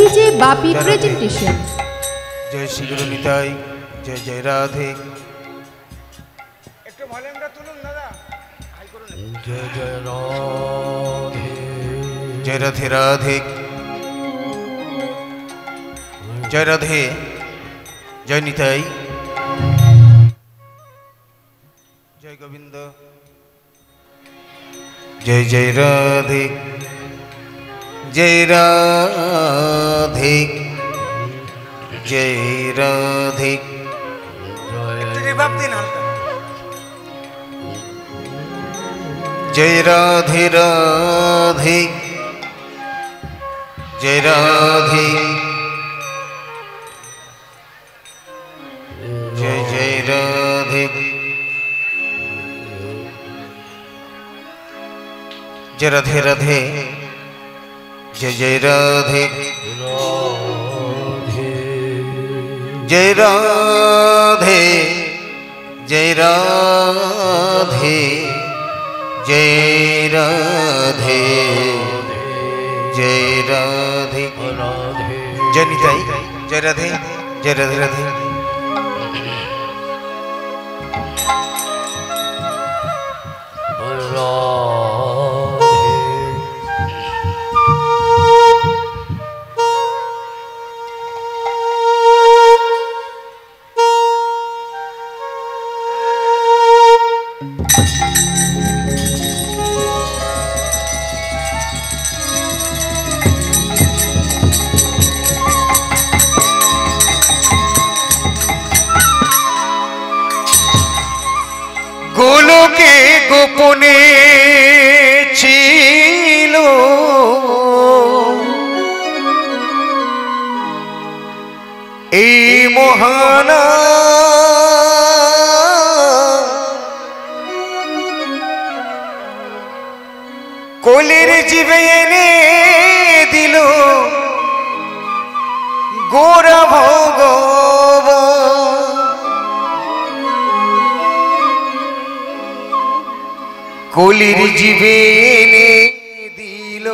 DJ Bapi presentation. जय श्री गुरु निताई, जय जय राधे। जय जय राधे, जय राधे राधे, जय राधे, जय निताई, जय गोविंद, जय जय राधे, जय राधे, जय राधे। जय राधे राधे, जय राधे, जय जय राधे। जय राधे राधे, जय जय राधे, जय राधे, जय राधे, जय राधे, जय राधे, जय निताई, जय राधे, जय राधे राधे। গোলকে গোপনে ছিল এই মহানা কোলের জীবে এনে দিল গোরা ভগবান। কোলের জীবে এনে দিল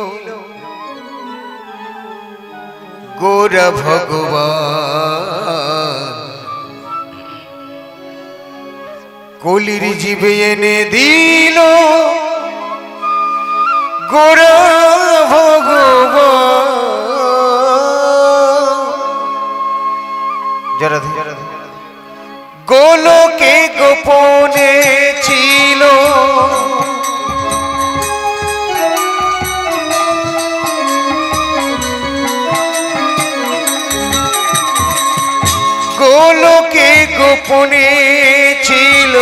গোরা ভগবান। কোলের জীবে এনে দিল গোরা ভগবান। গোলকে গোপনে ছিল গোলকে গোপনে ছিল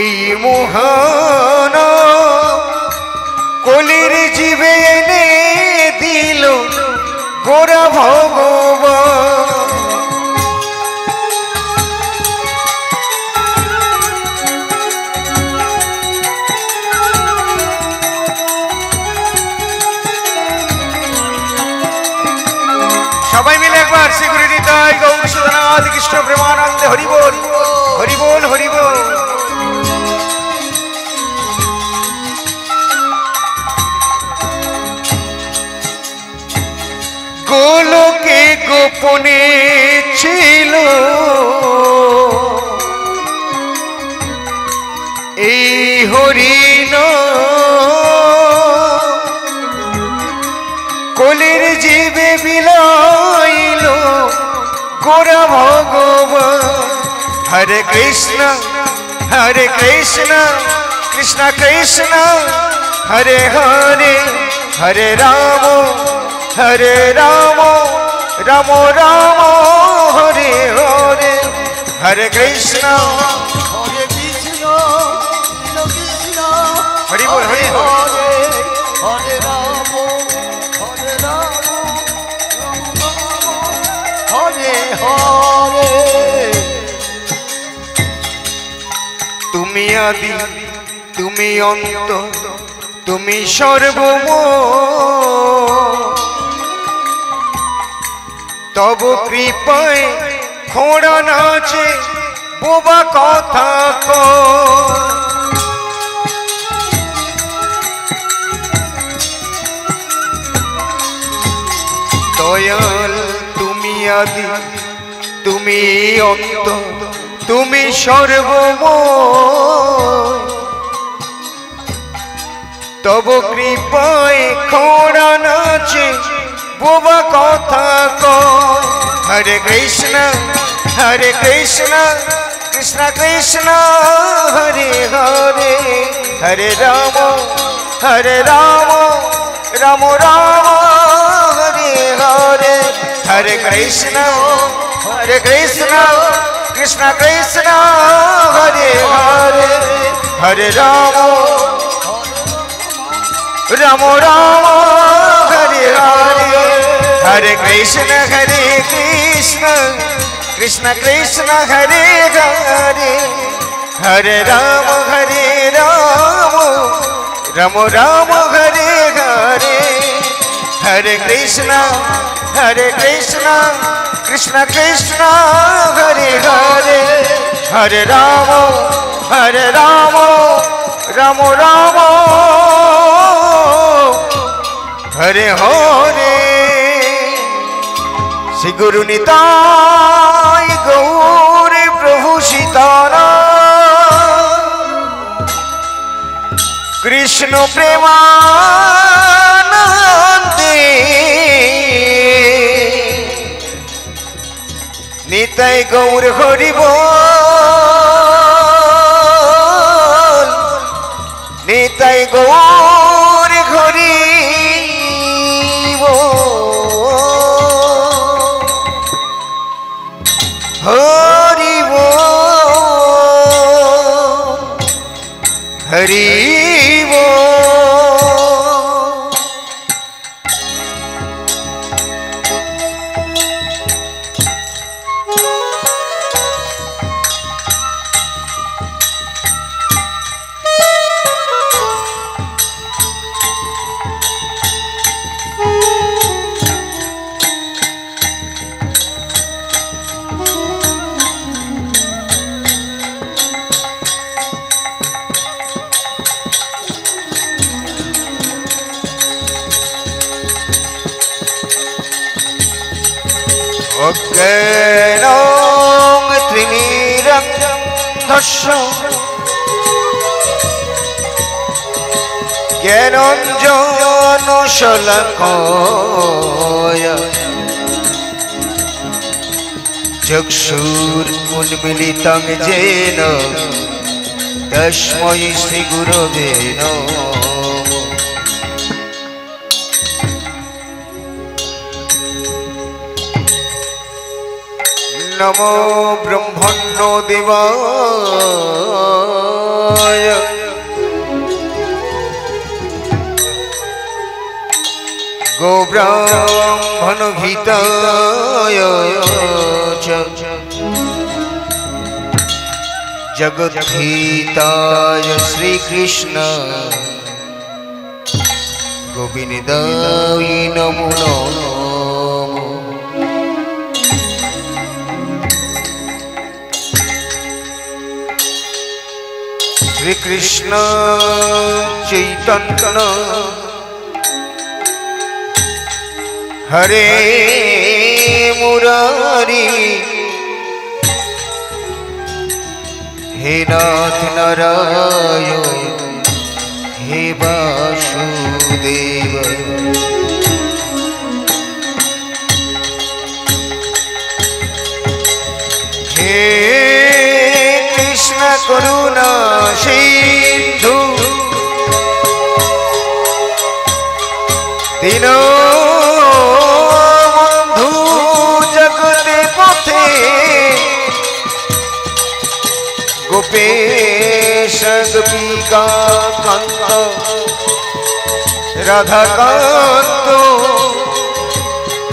এই মহানা কোলের জীবে এনে দিল গোরা ভগবান। সবাই মিলে একবার শ্রী গুরু নিতাই গৌর সুধনাথ কৃষ্ণ প্রেমানন্দে হরি বল, হরি বল, হরি বল। গোলকে গোপনে ছিল এই হরিণ কোলের জীবে বিলাইল গোরা ভগবান। হরে কৃষ্ণ হরে কৃষ্ণ, কৃষ্ণ কৃষ্ণ হরে হরে, হরে রাম হরে রাম, রাম রাম হরে হরে। হরে কৃষ্ণ হরে কৃষ্ণ, কৃষ্ণ হরি বল, হরি হরে, হরে রাম হরে রাম, হরে হরে। তুমি আদি তুমি অন্ত, তুমি সর্বময়। তব কৃপায় খোঁড়া নাচে বোবা কথা কয়। দয়াল তুমি আদি তুমি অন্ত তুমি সর্বময় তব কৃপায় খোড়া নাচে বোবা কথা কয় হরে কৃষ্ণ কৃষ্ণ কৃষ্ণ হরে হরে হরে রাম রাম রাম হরে হরে হরে কৃষ্ণ কৃষ্ণ কৃষ্ণ হরে হরে হরে রাম রাম হরে হরে হরে কৃষ্ণ কৃষ্ণ কৃষ্ণ হরে হরে হরে রাম রাম হরে হরে হরে কৃষ্ণ কৃষ্ণ কৃষ্ণ হরে হরে হরে রাম রাম হরে হরে শ্রী গুরু নিতাই গৌর প্রভু সীতারাম কৃষ্ণ প্রেমানন্দে নিতাই গৌর হরি বল নিতাই গৌর হরি হরি হরি অজ্ঞানং ত্রিমিরন্ধস্য জ্ঞানঞ্জন শলাকয়া চক্ষুরুন্মিলিতং যেন তস্मै শ্রী গুরবে নমঃ। নমো ব্রহ্মণ্য দেবায় গোব্রাহ্মণ হিতায় জগদ্ধিতায় শ্রীকৃষ্ণ গোবিন্দায় নমো নমঃ। শ্রী কৃষ্ণ চৈতন্য হরে মুরারি হে নাথ নারায়ণ হে বাসুদেব। হে কৃষ্ণ করুণা সিন্ধু দীনবন্ধু জগতে পথে গোপেশ গোপিকা কান্ত রাধাকান্ত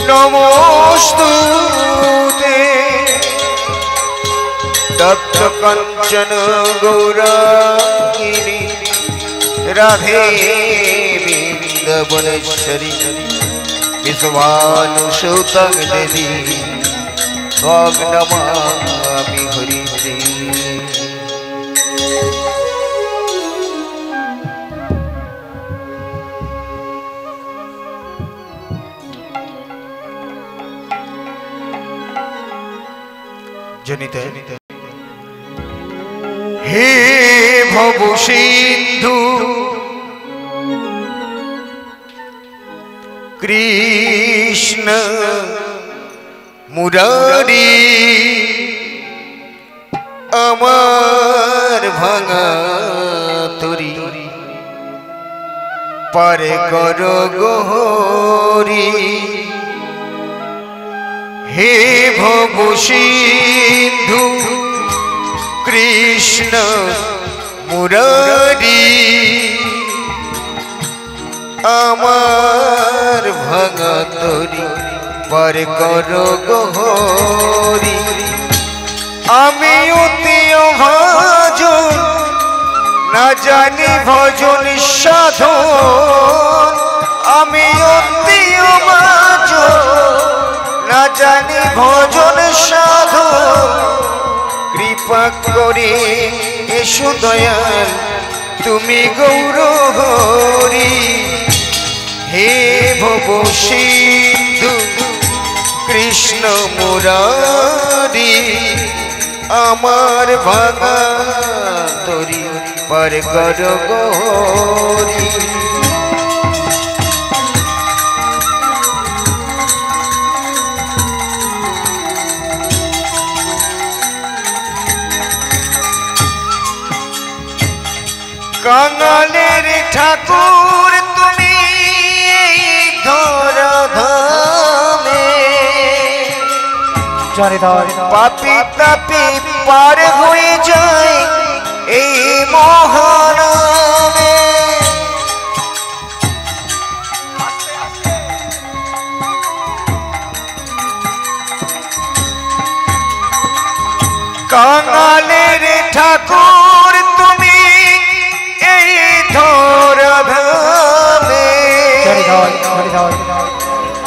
নমস্তুতে। তপ্ত কাঞ্চন গৌরাঙ্গিনী রাধে বৃন্দাবনেশ্বরী বিশ্বভানুসুতং দেবী ত্বং নমামি হরি হরি। জনিতে হে ভব সিন্ধু কৃষ্ণ মুরারি আমার ভাঙা তরি পারে কর গোহরি হে ভব সিন্ধু কৃষ্ণ মুরারি আমার ভাঙা তরি পার কর গোহরি আমি অতি ভাজন না জানি ভজন সাধন আমি অতি ভাজন না জানি ভজন সাধন কৃপা করে এসো দয়াল তুমি গৌর হরি হে ভব সিন্ধু কৃষ্ণ মুরারি আমার ভাঙা তরি পার কর গোহরি কাঙালের ঠাকুর তুমি ধরা ধামে পাপি তাপি পার হয়ে যায় এই মহানামে কাঙালের ঠাকুর তুমি এই ধরা ধামে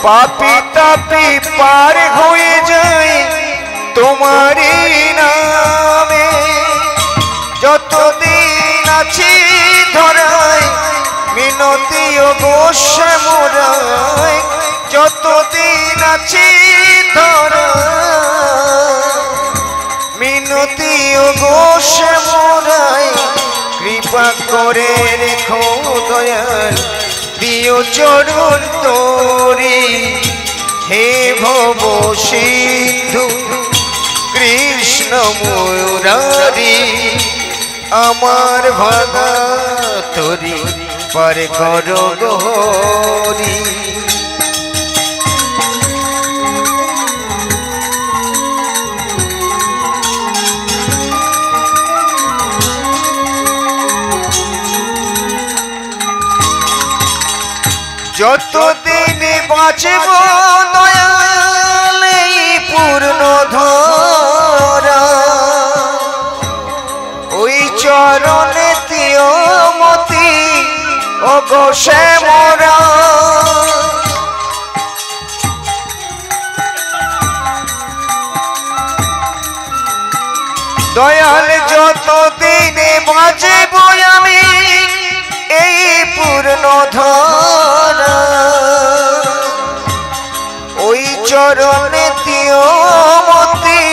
পাপি তাপি পার হয়ে যায় তোমারই নামে যতদিন আছি ধরায় মিনতি ও গোসে মোরায় যতদিন আছি ধরায় মিনতি ও গোসে মোরায় কৃপা করে রেখো দয়াল দিও চরণ তোরি হে ভব সিন্ধু কৃষ্ণ মুরারি আমার ভাঙা তরি পার কর গোহরি যতদিন বাঁচব দয়াল এই পূর্ণ ধরা ওই চরণে দিও মতি ও গোসে মোরা দয়াল যতদিন বাঁচব আমি এই পূর্ণ ধরা ওই চরণে দিও মতি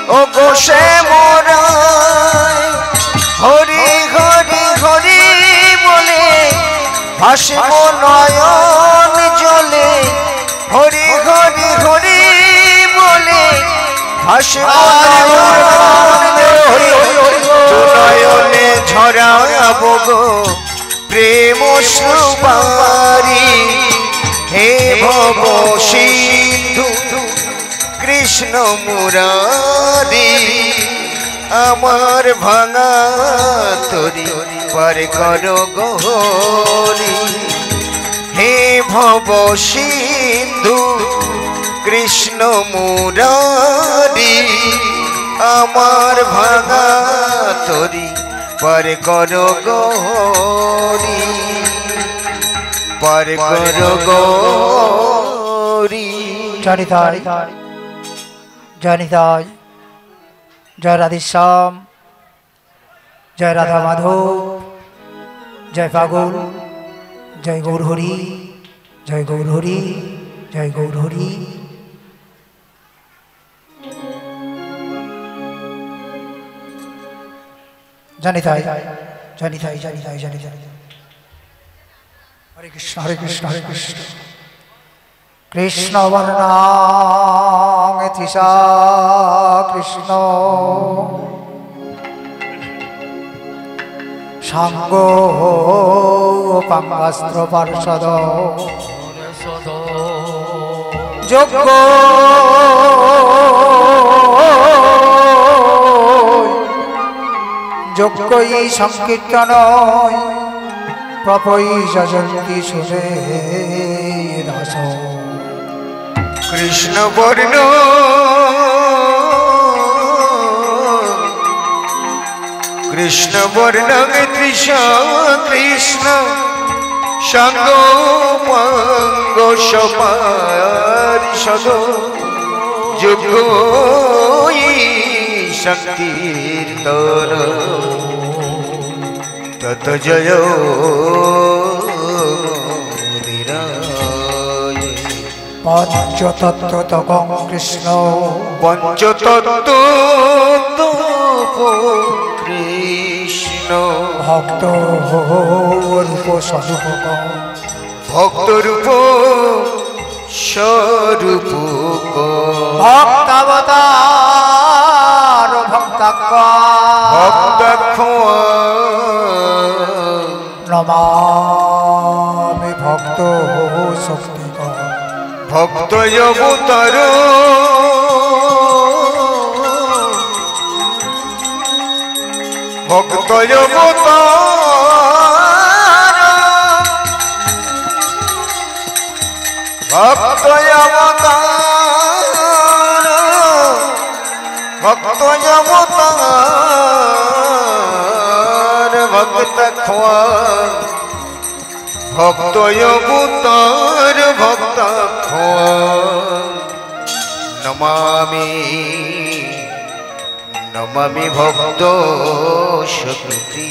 ও গোসে মোরা হরি হরি হরি বলে ভাসব নয়ন জলে হরি হরি হরি বলে ভাসব নয়নে ঝরাবো গো প্রেম সুবারি হে ভব সিন্ধু কৃষ্ণ মুরারি আমার ভাঙা তরি পার কর গোহরি হে ভব সিন্ধু কৃষ্ণ মুরারি আমার ভাঙা তরি পার কর গোহরি পার কর গোহরি জয় নিতাই জয় রাধেশ্যাম জয় রাধা মাধব জয় পাগল জয় গৌরহরি জয় গৌরহরি জয় গৌরহরি জানি তাই জানি তাই জানি তাই জানি তাই। হরে কৃষ্ণ হরে কৃষ্ণ হরে কৃষ্ণ। কৃষ্ণ বর্ণাং তৃষা কৃষ্ণ সাঙ্গ পাঙ্গাস্ত্র পার্ষদ যোগ্য যোগ্যই সংকীর্তন প্রপৈ যজন্তি সুরে দাস। কৃষ্ণ বর্ণ কৃষ্ণ বর্ণ তৃষা কৃষ্ণ সঙ্গ পঙ্গ সপারিষদ যোগ্য সংকীর্তন তত জয় পঞ্চতত্ত্বতকং কৃষ্ণ পঞ্চতত্ত্ব কৃষ্ণ ভক্ত রূপ স্বরূপ ভক্ত রূপ স্বরূপ ভক্তাবতার ভক্তাক্ষ নমামি ভক্ত শক্তি ভক্ত অবতার ভক্ত অবতার ভক্ত অবতার ভক্ত অবতার ভক্ত খোয়া ভক্ত অবতার ভক্ত খোয়া নমামি নমামি ভক্ত শক্তি।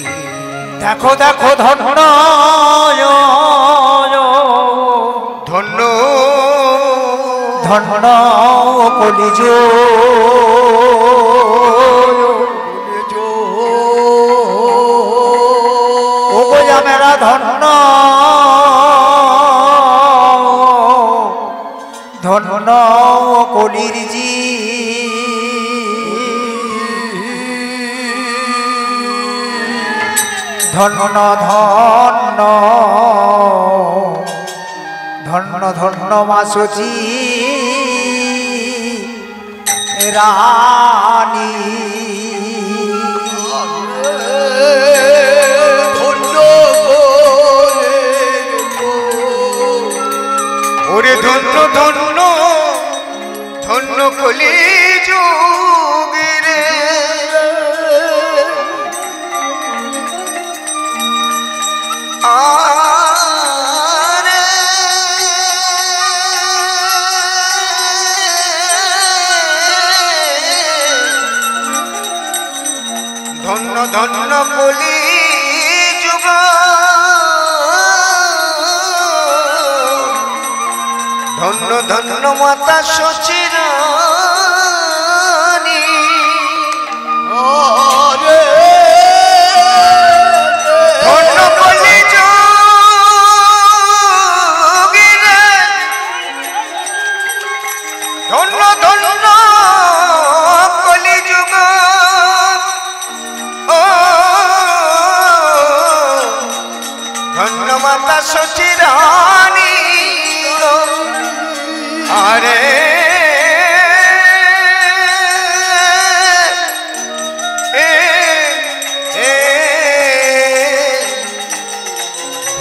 দেখো দেখো ধন্য ধন্য ধন্য কলিজ ও গোয়া মেরা ধন্য ধন্য কলির জি ধন্য ধন্য ধন্য ধন্য মাসুচি রানী ওরে ধন্য ধন্য ধন্য কলি যুগেরে আরে ধন্য ধন্য কলি যুগ ধন্য ধন্য মাতা সচিরানী ধন্য কলি যোগিনে ধন্য ধন্য কলি যুগ ও ধন্য মাতা সচিরানী আরে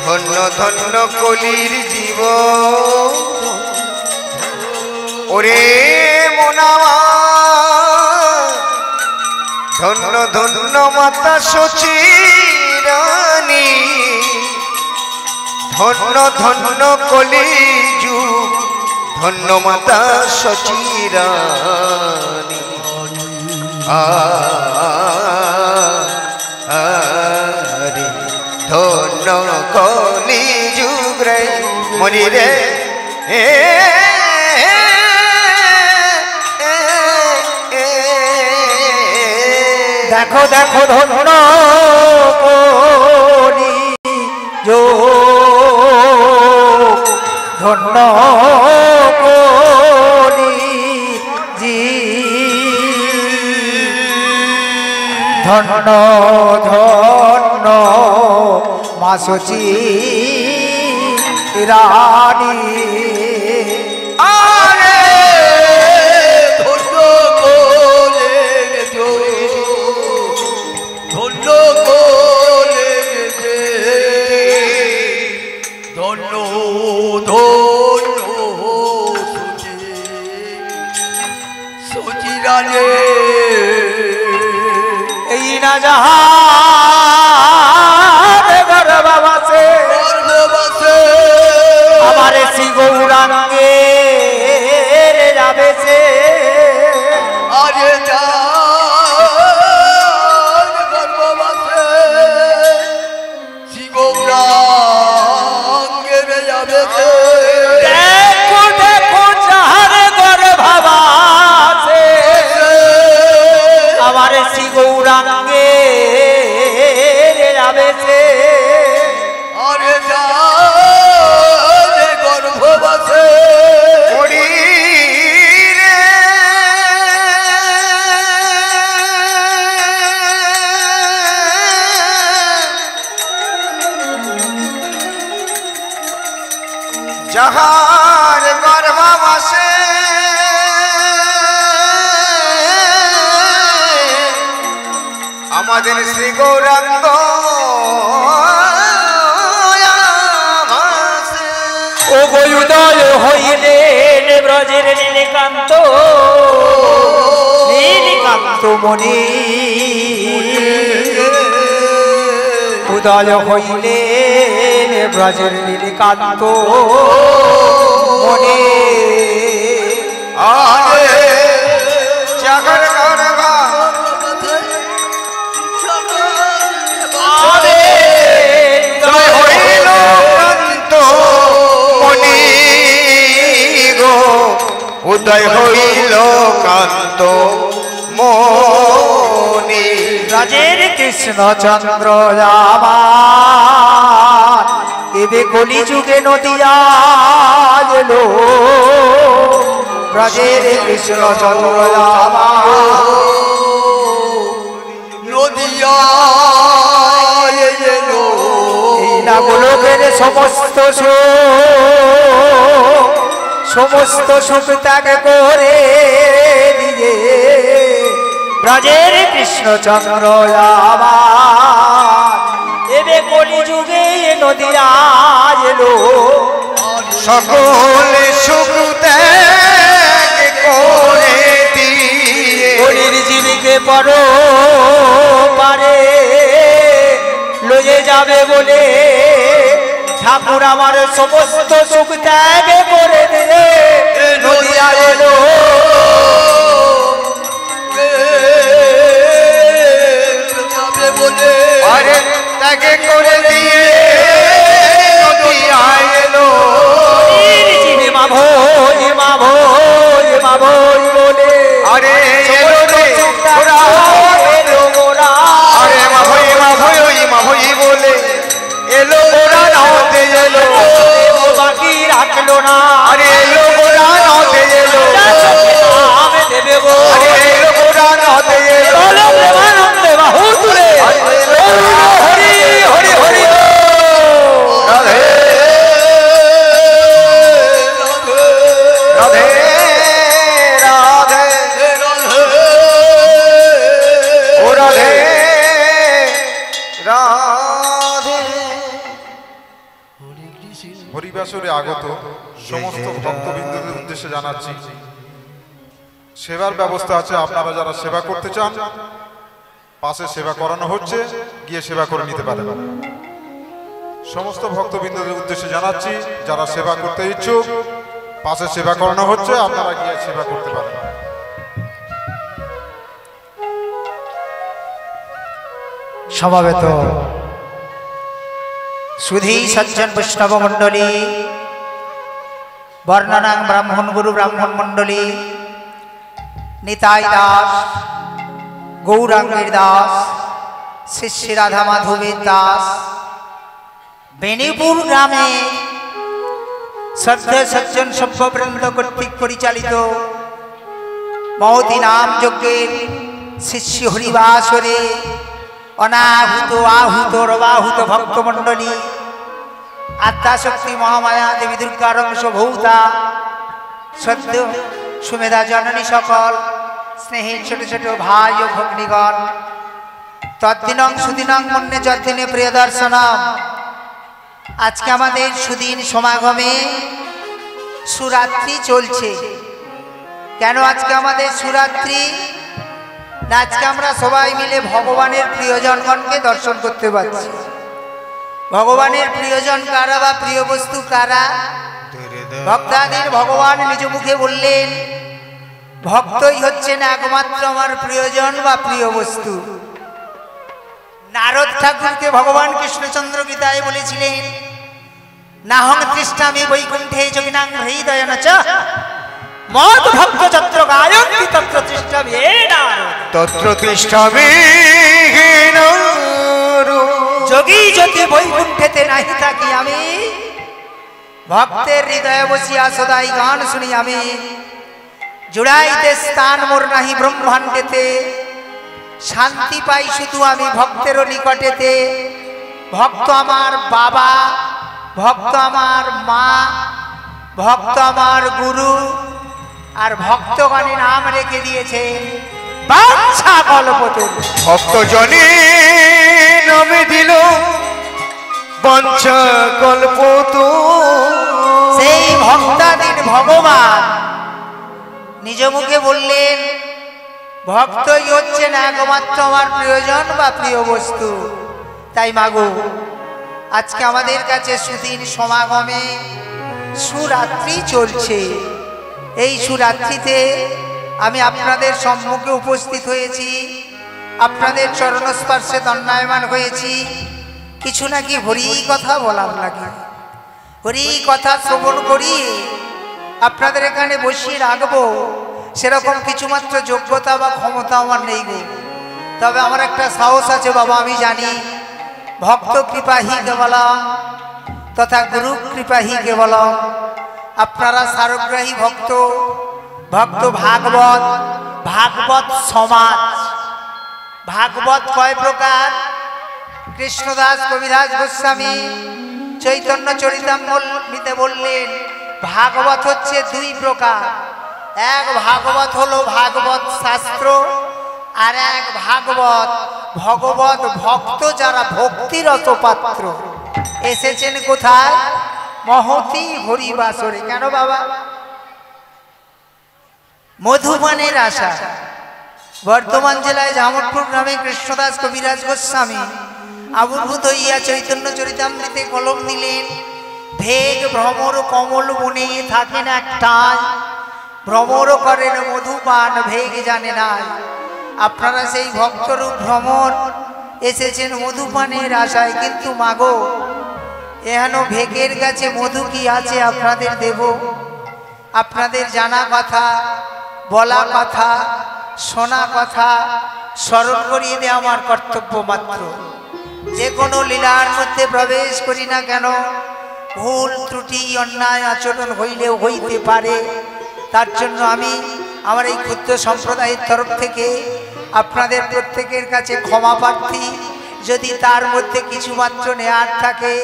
ধন্য ধন্য কলির জীব ওরে মোনামা ধন্য ধন্য মাতা সচিরানী ধন্য ধন্য কলি যুগ ধন্য মাতা সচিরানী আরে ধন্য কলি যুগ রে মনি রে দেখো দেখো ধন্য কলি ধন্য কলি জি ধন্য ধন্য মাসুচি রানী আরে ধন্য কোলে ধন্য কোলে ধন্য ধন্য সুচি রানী এই না যাহার গর্ভবাসে আমার শ্রী গৌরাঙ্গে যাবে সে আরে গর্ভবাসে শ্রী গৌরাঙ্গে যাবে সে দেখো দেখো যাহার গর্ভবাসে আমার শ্রী গৌরাঙ্গে যাবে সে আরে গর্ভবাসে যাহার গর্ভবাসে আমাদের শ্রী গৌরাঙ্গ ও গয়ুদয় হইলেন ব্রজের নীলকান্ত নীলকান্ত মণি উদয় হইলেন ব্রজের নীলকান্ত মণি আরে যাহার গর্ভা উদয় হইল কান্ত মণি গো উদয় হইল কান্ত মণি রাজের কৃষ্ণচন্দ্র আমার এবে কলিযুগে নদিয়া এলো রাজের কৃষ্ণচন্দ্র আমার নদিয়া এলো এই না গোলকের সমস্ত সমস্ত সুখ ত্যাগ করে দিয়ে ব্রজের কৃষ্ণচন্দ্র আমার এবে কলিযুগে নদিয়া এলো সকলে সুখ ত্যাগ করে দিয়ে কলির জীবিকে পর পারে লয়ে যাবে বলে ঠাকুর আমার সমস্ত সুখ ত্যাগ করে দিয়ে নদিয়া এলো বলে আরে তাকে করে দিয়ে নদিয়া এলো মা ভোজ মা ভোজ মা ভোজ বলে আরে এলো রে ওরা এলো গোরা আরে মা ভই বলে এলো ওরা নতে এলো বাকি রাখলো না আরে এলো ওরা নতে এলো আমি দেবে গো আরে এলো ওরা নতে এলো প্রেমানন্দে বাহু তুলে হরি হরি হরি রাধে রাধে রাধে ও রাধে রাধে হরিবাসরে আগত সমস্ত ভক্তবৃন্দদের উদ্দেশ্যে জানাচ্ছি সেবার ব্যবস্থা আছে। আপনারা যারা সেবা করতে চান পাশে সেবা করানো হচ্ছে, গিয়ে সেবা করে নিতে পারেন। সমস্ত ভক্তবৃন্দদের উদ্দেশ্যে জানাচ্ছি যারা সেবা করতে ইচ্ছুক পাশে সেবা করানো হচ্ছে, আপনারা গিয়ে সেবা করতে পারেন। সমবেত সুধী সজ্জন বৈষ্ণব মণ্ডলী, বর্ণনাং ব্রাহ্মণ গুরু ব্রাহ্মণ মণ্ডলী, নিতাই দাস গৌরাঙ্গের দাস শ্রী শ্রী রাধা মাধবের দাস বেনিপুর গ্রামে শ্রদ্ধেয় সজ্জন সভ্যবৃন্দ কর্তৃক পরিচালিত মহতী নাম যজ্ঞের শ্রী শ্রী হরিবাসরে অনাহুত আহুত রবাহুত ভক্তমণ্ডলী আদ্যাশক্তি মহামায়া দেবী দুর্গার অংশ ভৌতা সদ্য সুমেধা জননী সকল স্নেহের ছোট ছোট ভাই ও ভগ্নীগণ তদ্দিনং সুদিনং মন্যে যদ্দিনে প্রিয় দর্শনম। আজকে আমাদের সুদিন সমাগমে সুরাত্রি চলছে। কেন আজকে আমাদের সুরাত্রি? না, আজকে আমরা সবাই মিলে ভগবানের প্রিয়জনগণকে দর্শন করতে পারছি। ভগবানের প্রিয়জন কারা বা প্রিয় বস্তু কারা? ভক্তাদের ভগবান নিজ মুখে বললেন, ভক্তই হচ্ছেন একমাত্র আমার প্রিয়জন বা প্রিয় বস্তু। নারদ ঠাকুরকে ভগবান কৃষ্ণচন্দ্র গীতায় বলেছিলেন, নাহং তৃষ্ণামি বৈকুণ্ঠে যোগিনাং হৃদয়ন চ মদ ভক্ত যত্র গায়ন্তি তত্র তৃষ্ণামি হে নারদ। তত্র তিষ্ঠামি হে নারদ। যোগী যদি বৈকুণ্ঠেতে নাহি থাকি আমি, ভক্তের হৃদয়ে বসিয়া সদাই গান শুনি আমি। জুড়াইতে স্থান মোর নাহি ব্রহ্মাণ্ডেতে, শান্তি পাই শুধু আমি ভক্তের নিকটেতে। ভক্ত আমার বাবা, ভক্ত আমার মা, ভক্ত আমার গুরু, আর ভক্তগণে নাম রেখে দিয়েছে বাঞ্ছা কল্পতরু। ভক্তজনে নামে দিল বাঞ্ছা কল্পতরু। সেই ভক্তাধীন ভগবান নিজ মুখে বললেন, ভক্তই হচ্ছেন একমাত্র আমার প্রিয়জন বা প্রিয় বস্তু। তাই মাগো, আজকে আমাদের কাছে সুদিন সমাগমে সুরাত্রি চলছে। এই সুরাত্রিতে আমি আপনাদের সম্মুখে উপস্থিত হয়েছি, আপনাদের চরণস্পর্শে দণ্ডায়মান হয়েছি। কিছু নাকি হরি কথা বলার লাগে, হরি কথা শ্রবণ করি আপনাদের এখানে বসিয়ে রাখবো, সেরকম কিছুমাত্র যোগ্যতা বা ক্ষমতা আমার নেই গো। তবে আমার একটা সাহস আছে বাবা, আমি জানি ভক্ত কৃপা হি কেবলম তথা গুরু কৃপা হি কেবলম। আপনারা সারগ্রাহী ভক্ত, ভক্ত ভাগবত, ভাগবত সমাজ। ভাগবত কয় প্রকার? কৃষ্ণদাস কবিরাজ গোস্বামী চৈতন্য চরিতামৃতে বললেন, ভাগবত হচ্ছে দুই প্রকার। এক ভাগবত হলো ভাগবত শাস্ত্র, আর এক ভাগবত ভগবত ভক্ত যারা ভক্তিরত পাত্র। এসেছেন কোথায়? মহতী হরিবাসরে। কেন বাবা? মধুবনের আশা। বর্ধমান জেলায় জামটপুর গ্রামে কৃষ্ণদাস কবিরাজ গোস্বামী আবির্ভূত হইয়া চৈতন্য চরিতামৃতে কলম দিলেন, ভেগ ভ্রমর কমল বনে থাকেন একটাই, ভ্রমর করেন মধুপান ভেগ জানে নাই। আপনারা সেই ভক্তরূপ ভ্রমর এসেছেন মধুপানের আশায়, কিন্তু মাগো এহেন ভেগের কাছে মধু কি আছে আপনাদের দেব? আপনাদের জানা কথা, বলা কথা, শোনা কথা স্মরণ করিয়ে দেওয়া আমার কর্তব্য মাত্র। যে কোনো লীলার মধ্যে প্রবেশ করি না কেন, ভুল ত্রুটি অন্যায় আচরণ হইলেও হইতে পারে। তার জন্য আমি আমার এই ক্ষুদ্র সম্প্রদায়ের তরফ থেকে আপনাদের প্রত্যেকের কাছে ক্ষমা প্রার্থী। যদি তার মধ্যে কিছুমাত্র নেয়ার থাকে,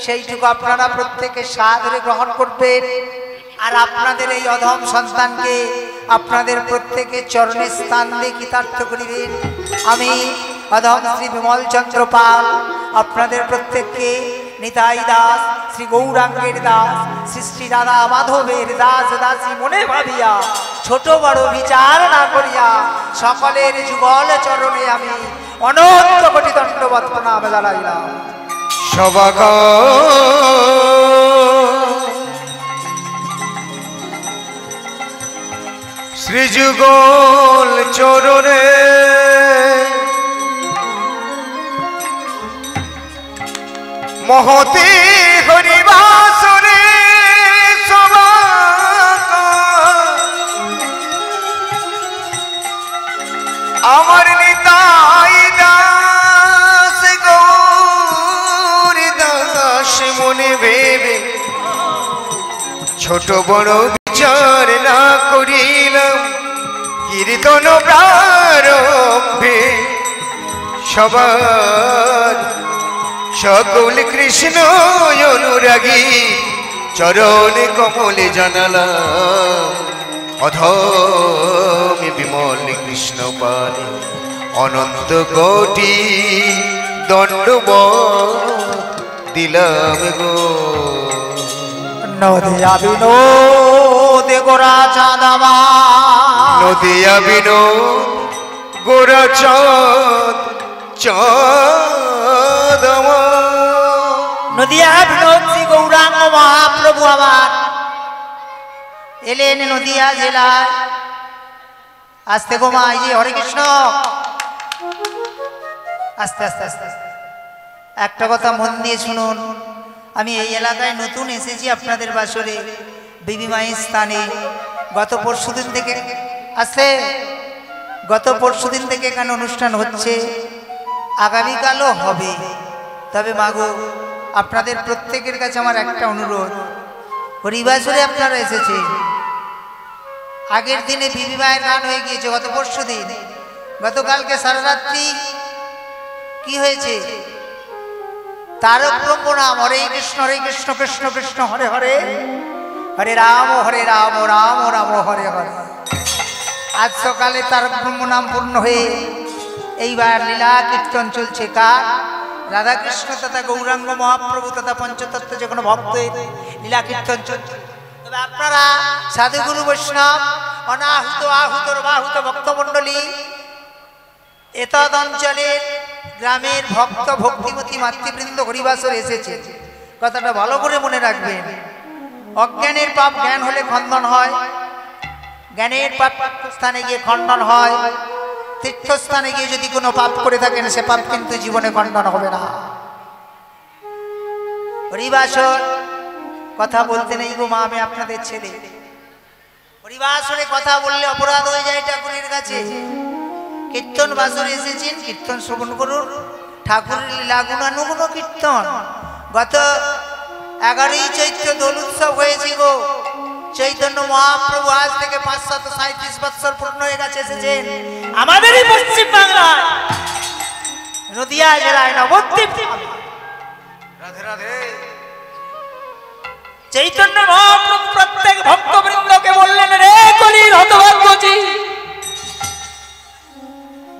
সেইটুকু আপনারা প্রত্যেকে সাদরে গ্রহণ করবেন। আর আপনাদের এই অধম সন্তানকে আপনাদের প্রত্যেকের চরণে স্থান দিয়ে কৃতার্থ করিবেন। আমি অধম শ্রী বিমল চন্দ্র পাল আপনাদের প্রত্যেককে নিতাই দাস, শ্রী গৌরাঙ্গের দাস, শ্রী শ্রী রাধা মাধবের দাস দাসী মনে ভাবিয়া, ছোট বড় বিচার না করিয়া সকলের যুগল চরণে আমি অনন্ত কোটি দণ্ডবৎ প্রণাম জানাইলাম। সবাকা শ্রীযুগল চরণে মহতে হরিবাসরে আমার নিতা মনে ভেবে ছোট বড় বিচার না করিলাম কীর্তন প্রারম্ভে সবার সকল কৃষ্ণ অনুরাগী চরণ কমলে জানালাম অধমে বিমল কৃষ্ণ পানে অনন্ত কোটি দণ্ডবত দিলাম গো। নদিয়া বিনোদ গোরা চাঁদামা নদিয়া বিনোদ গোরা চাঁদ চাঁদামা নদিয়া বিনোদ শ্রী গৌরাঙ্গ মহাপ্রভু আমার এলেন নদিয়া জেলায়। আস্তে গো মা, এই যে হরে কৃষ্ণ, আস্তে আস্তে আস্তে আস্তে। একটা কথা মন দিয়ে শুনুন, আমি এই এলাকায় নতুন এসেছি আপনাদের বাসরে বিবি মায়ের স্থানে। গত পরশুদিন থেকে এখানে অনুষ্ঠান হচ্ছে, আগামীকালও হবে। তবে মাগো, আপনাদের প্রত্যেকের কাছে আমার একটা অনুরোধ, হরিবাসরে আপনারা এসেছে, আগের দিনে বিবি মায়ের গান হয়ে গিয়েছে গত পরশুদিন। গতকালকে সারা রাত্রি কি হয়েছে? তারক ব্রহ্ম নাম হরে কৃষ্ণ কৃষ্ণ কৃষ্ণ হরে হরে, হরে রাম রাম রাম হরে হরে। আজ সকালে তারক ব্রহ্ম নাম পূর্ণ হয়ে এইবার লীলা কীর্তন চলছে। কার? রাধাকৃষ্ণ তথা গৌরাঙ্গ মহাপ্রভু তথা পঞ্চতত্ত্ব যে কোনো ভক্তের লীলা কীর্তন চলছে। তবে আপনারা সাধুগুরু বৈষ্ণব অনাহুত আহুত বাহুত ভক্তমণ্ডলী এতদ অঞ্চলের গ্রামের ভক্ত ভক্তিমতী মাতৃবৃন্দ হরিবাসরে এসেছে। কথাটা ভালো করে মনে রাখবেন। অজ্ঞানের পাপ জ্ঞান হলে খণ্ডন হয়, জ্ঞানের পাপ স্থানে গিয়ে খণ্ডন হয়। তীর্থস্থানে গিয়ে যদি কোনো পাপ করে থাকেন, সে পাপ কিন্তু জীবনে খণ্ডন হবে না। হরিবাসর কথা বলতে নেই গো মা, আমি আপনাদের ছেলে। হরিবাসরে কথা বললে অপরাধ হয়ে যায় ঠাকুরের কাছে। কীর্তন বাসরে এসেছেন, কীর্তন শ্রবণ করুন, ঠাকুরের লীলা গুণানুগুণ কীর্তন। গত 11ই চৈত্র দোল উৎসব হয়েছে গো। চৈতন্য মহাপ্রভু আজ থেকে 537 বৎসর পূর্ণ হয়ে গেছে, এসেছেন আমাদেরই পশ্চিম বাংলায় নদিয়া জেলায় নবদ্বীপ। রাধে রাধে। চৈতন্য মহাপ্রভু প্রত্যেক ভক্তবৃন্দকে বললেন, রে কলির হতভাগ্যজি,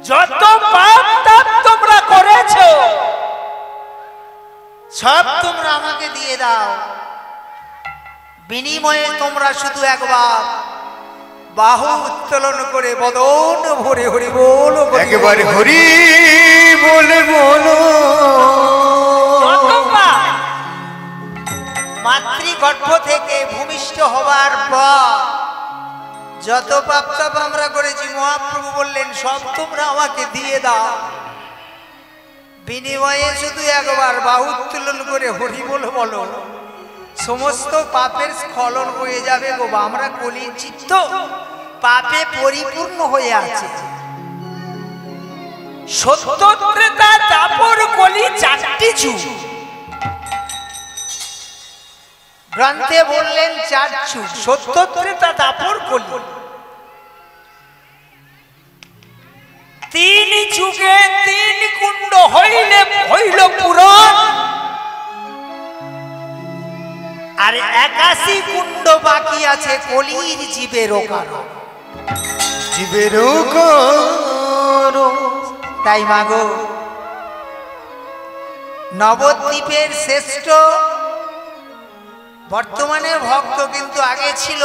যত পাপ তাপ তোমরা করেছো সব তোমরা আমাকে দিয়ে দাও। বিনিময়ে তোমরা শুধু একবার বাহু উত্তোলন করে বদন ভরে হরি বলো, একবার হরি বলে বলো। মাতৃগর্ভ থেকে ভূমিষ্ঠ হবার পর যত পাপ তাপ আমরা করেছি, মহাপ্রভু বললেন সব তোমরা আমাকে দিয়ে দাও। বিনিময়ে শুধু একবার বাহু উত্তোলন করে হরি বলো বলো, সমস্ত পাপের স্খলন হয়ে যাবে গো। আমরা কলির চিত্ত পাপে পরিপূর্ণ হয়ে আছে। সত্য ত্রেতা দাপর কলি 4টি যুগ। গ্রন্থে বললেন 4 যুগ, সত্য ত্রেতা দাপর কলি। 3 যুগে 3 কুণ্ড হইলে হইল পুরাণ, আর 81 কুণ্ড বাকি আছে কলির জীবেরও কারণ। জীবেরও কারণ। তাই মাগো, নবদ্বীপের শ্রেষ্ঠ বর্তমানে ভক্ত কিন্তু আগে ছিল,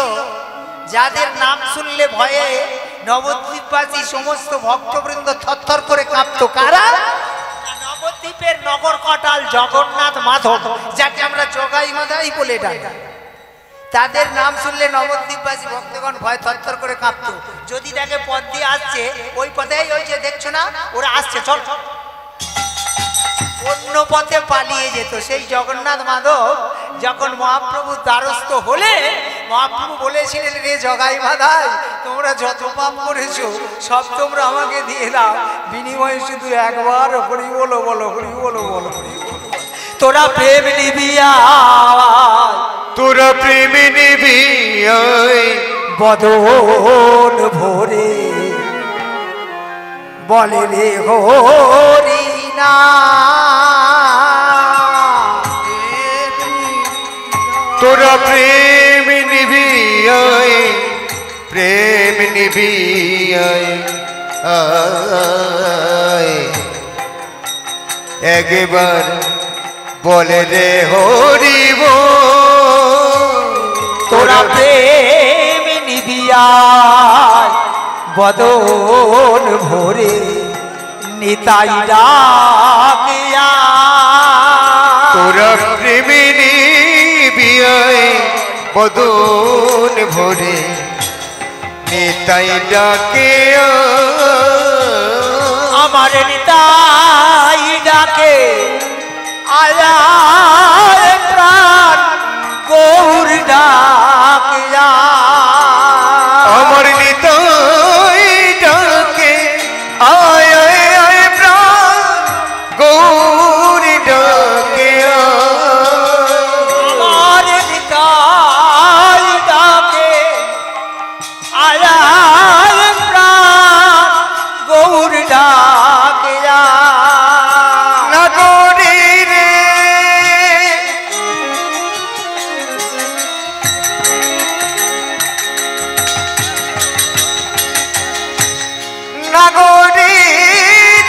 যাদের নাম শুনলে ভয়ে নবদ্বীপবাসী সমস্ত ভক্তবৃন্দ থরথর করে কাঁপতো। কারা? নবদ্বীপের নগর কটাল জগন্নাথ মাধব, যাকে আমরা জগাই মাধাই বলে ডাকি। তাদের নাম শুনলে নবদ্বীপবাসী ভক্তগণ ভয় থরথর করে কাঁপতো। যদি দেখে পথ দিয়ে আসছে, ওই পথেই ওই যে দেখছো না ওরা আসছে, চল, অন্য পথে পালিয়ে যেত। সেই জগন্নাথ মাধব যখন মহাপ্রভু দ্বারস্থ হলে, মহাপ্রভু বলেছিলেন, রে জগাই মাধাই, তোমরা যত পাপ করেছো সব তোমরা আমাকে দিয়ে দাও, বিনিময়ে শুধু একবার হরি বলো বলো, হরি বলো বলো, হরি বলো। তোরা প্রেম নিবিয়া তোরা প্রেম নিবি বদন ভরে বলে রে হরি না তোরা প্রেম নিবি প্রেম নিবি একবার বলে রে হরিব তোরা প্রেম নিবিয়া বদন ভরে নিতাই ডাকিয়া তোরা প্রেম নিবি বদন ভরে নিতাই ডাকে আমার নিতাই ডাকে আয়ার প্রাণ গৌর ডাকিয়া আমার নিতাই ডাকে আয় আয় আয় প্রাণ গৌরী ডাকে আমার নিতাই ডাকে আয়ার প্রাণ গৌর ডাকিয়া নগরী রে নগরী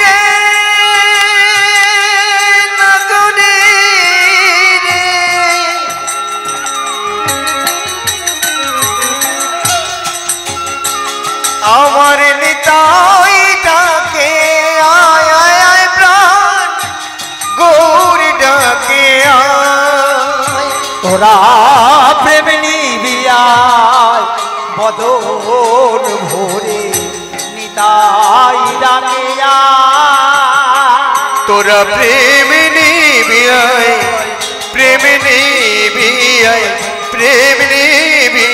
রে নগরী রে আমার নিতাই ডাকে আয় আয় আয় প্রাণ গৌরী ডাকে আয় তোরা প্রেম নিবিয়া বদন ভরে নিতাই ডাকিয়া তোরা প্রেম নিবি প্রেম নিবি প্রেম নিবি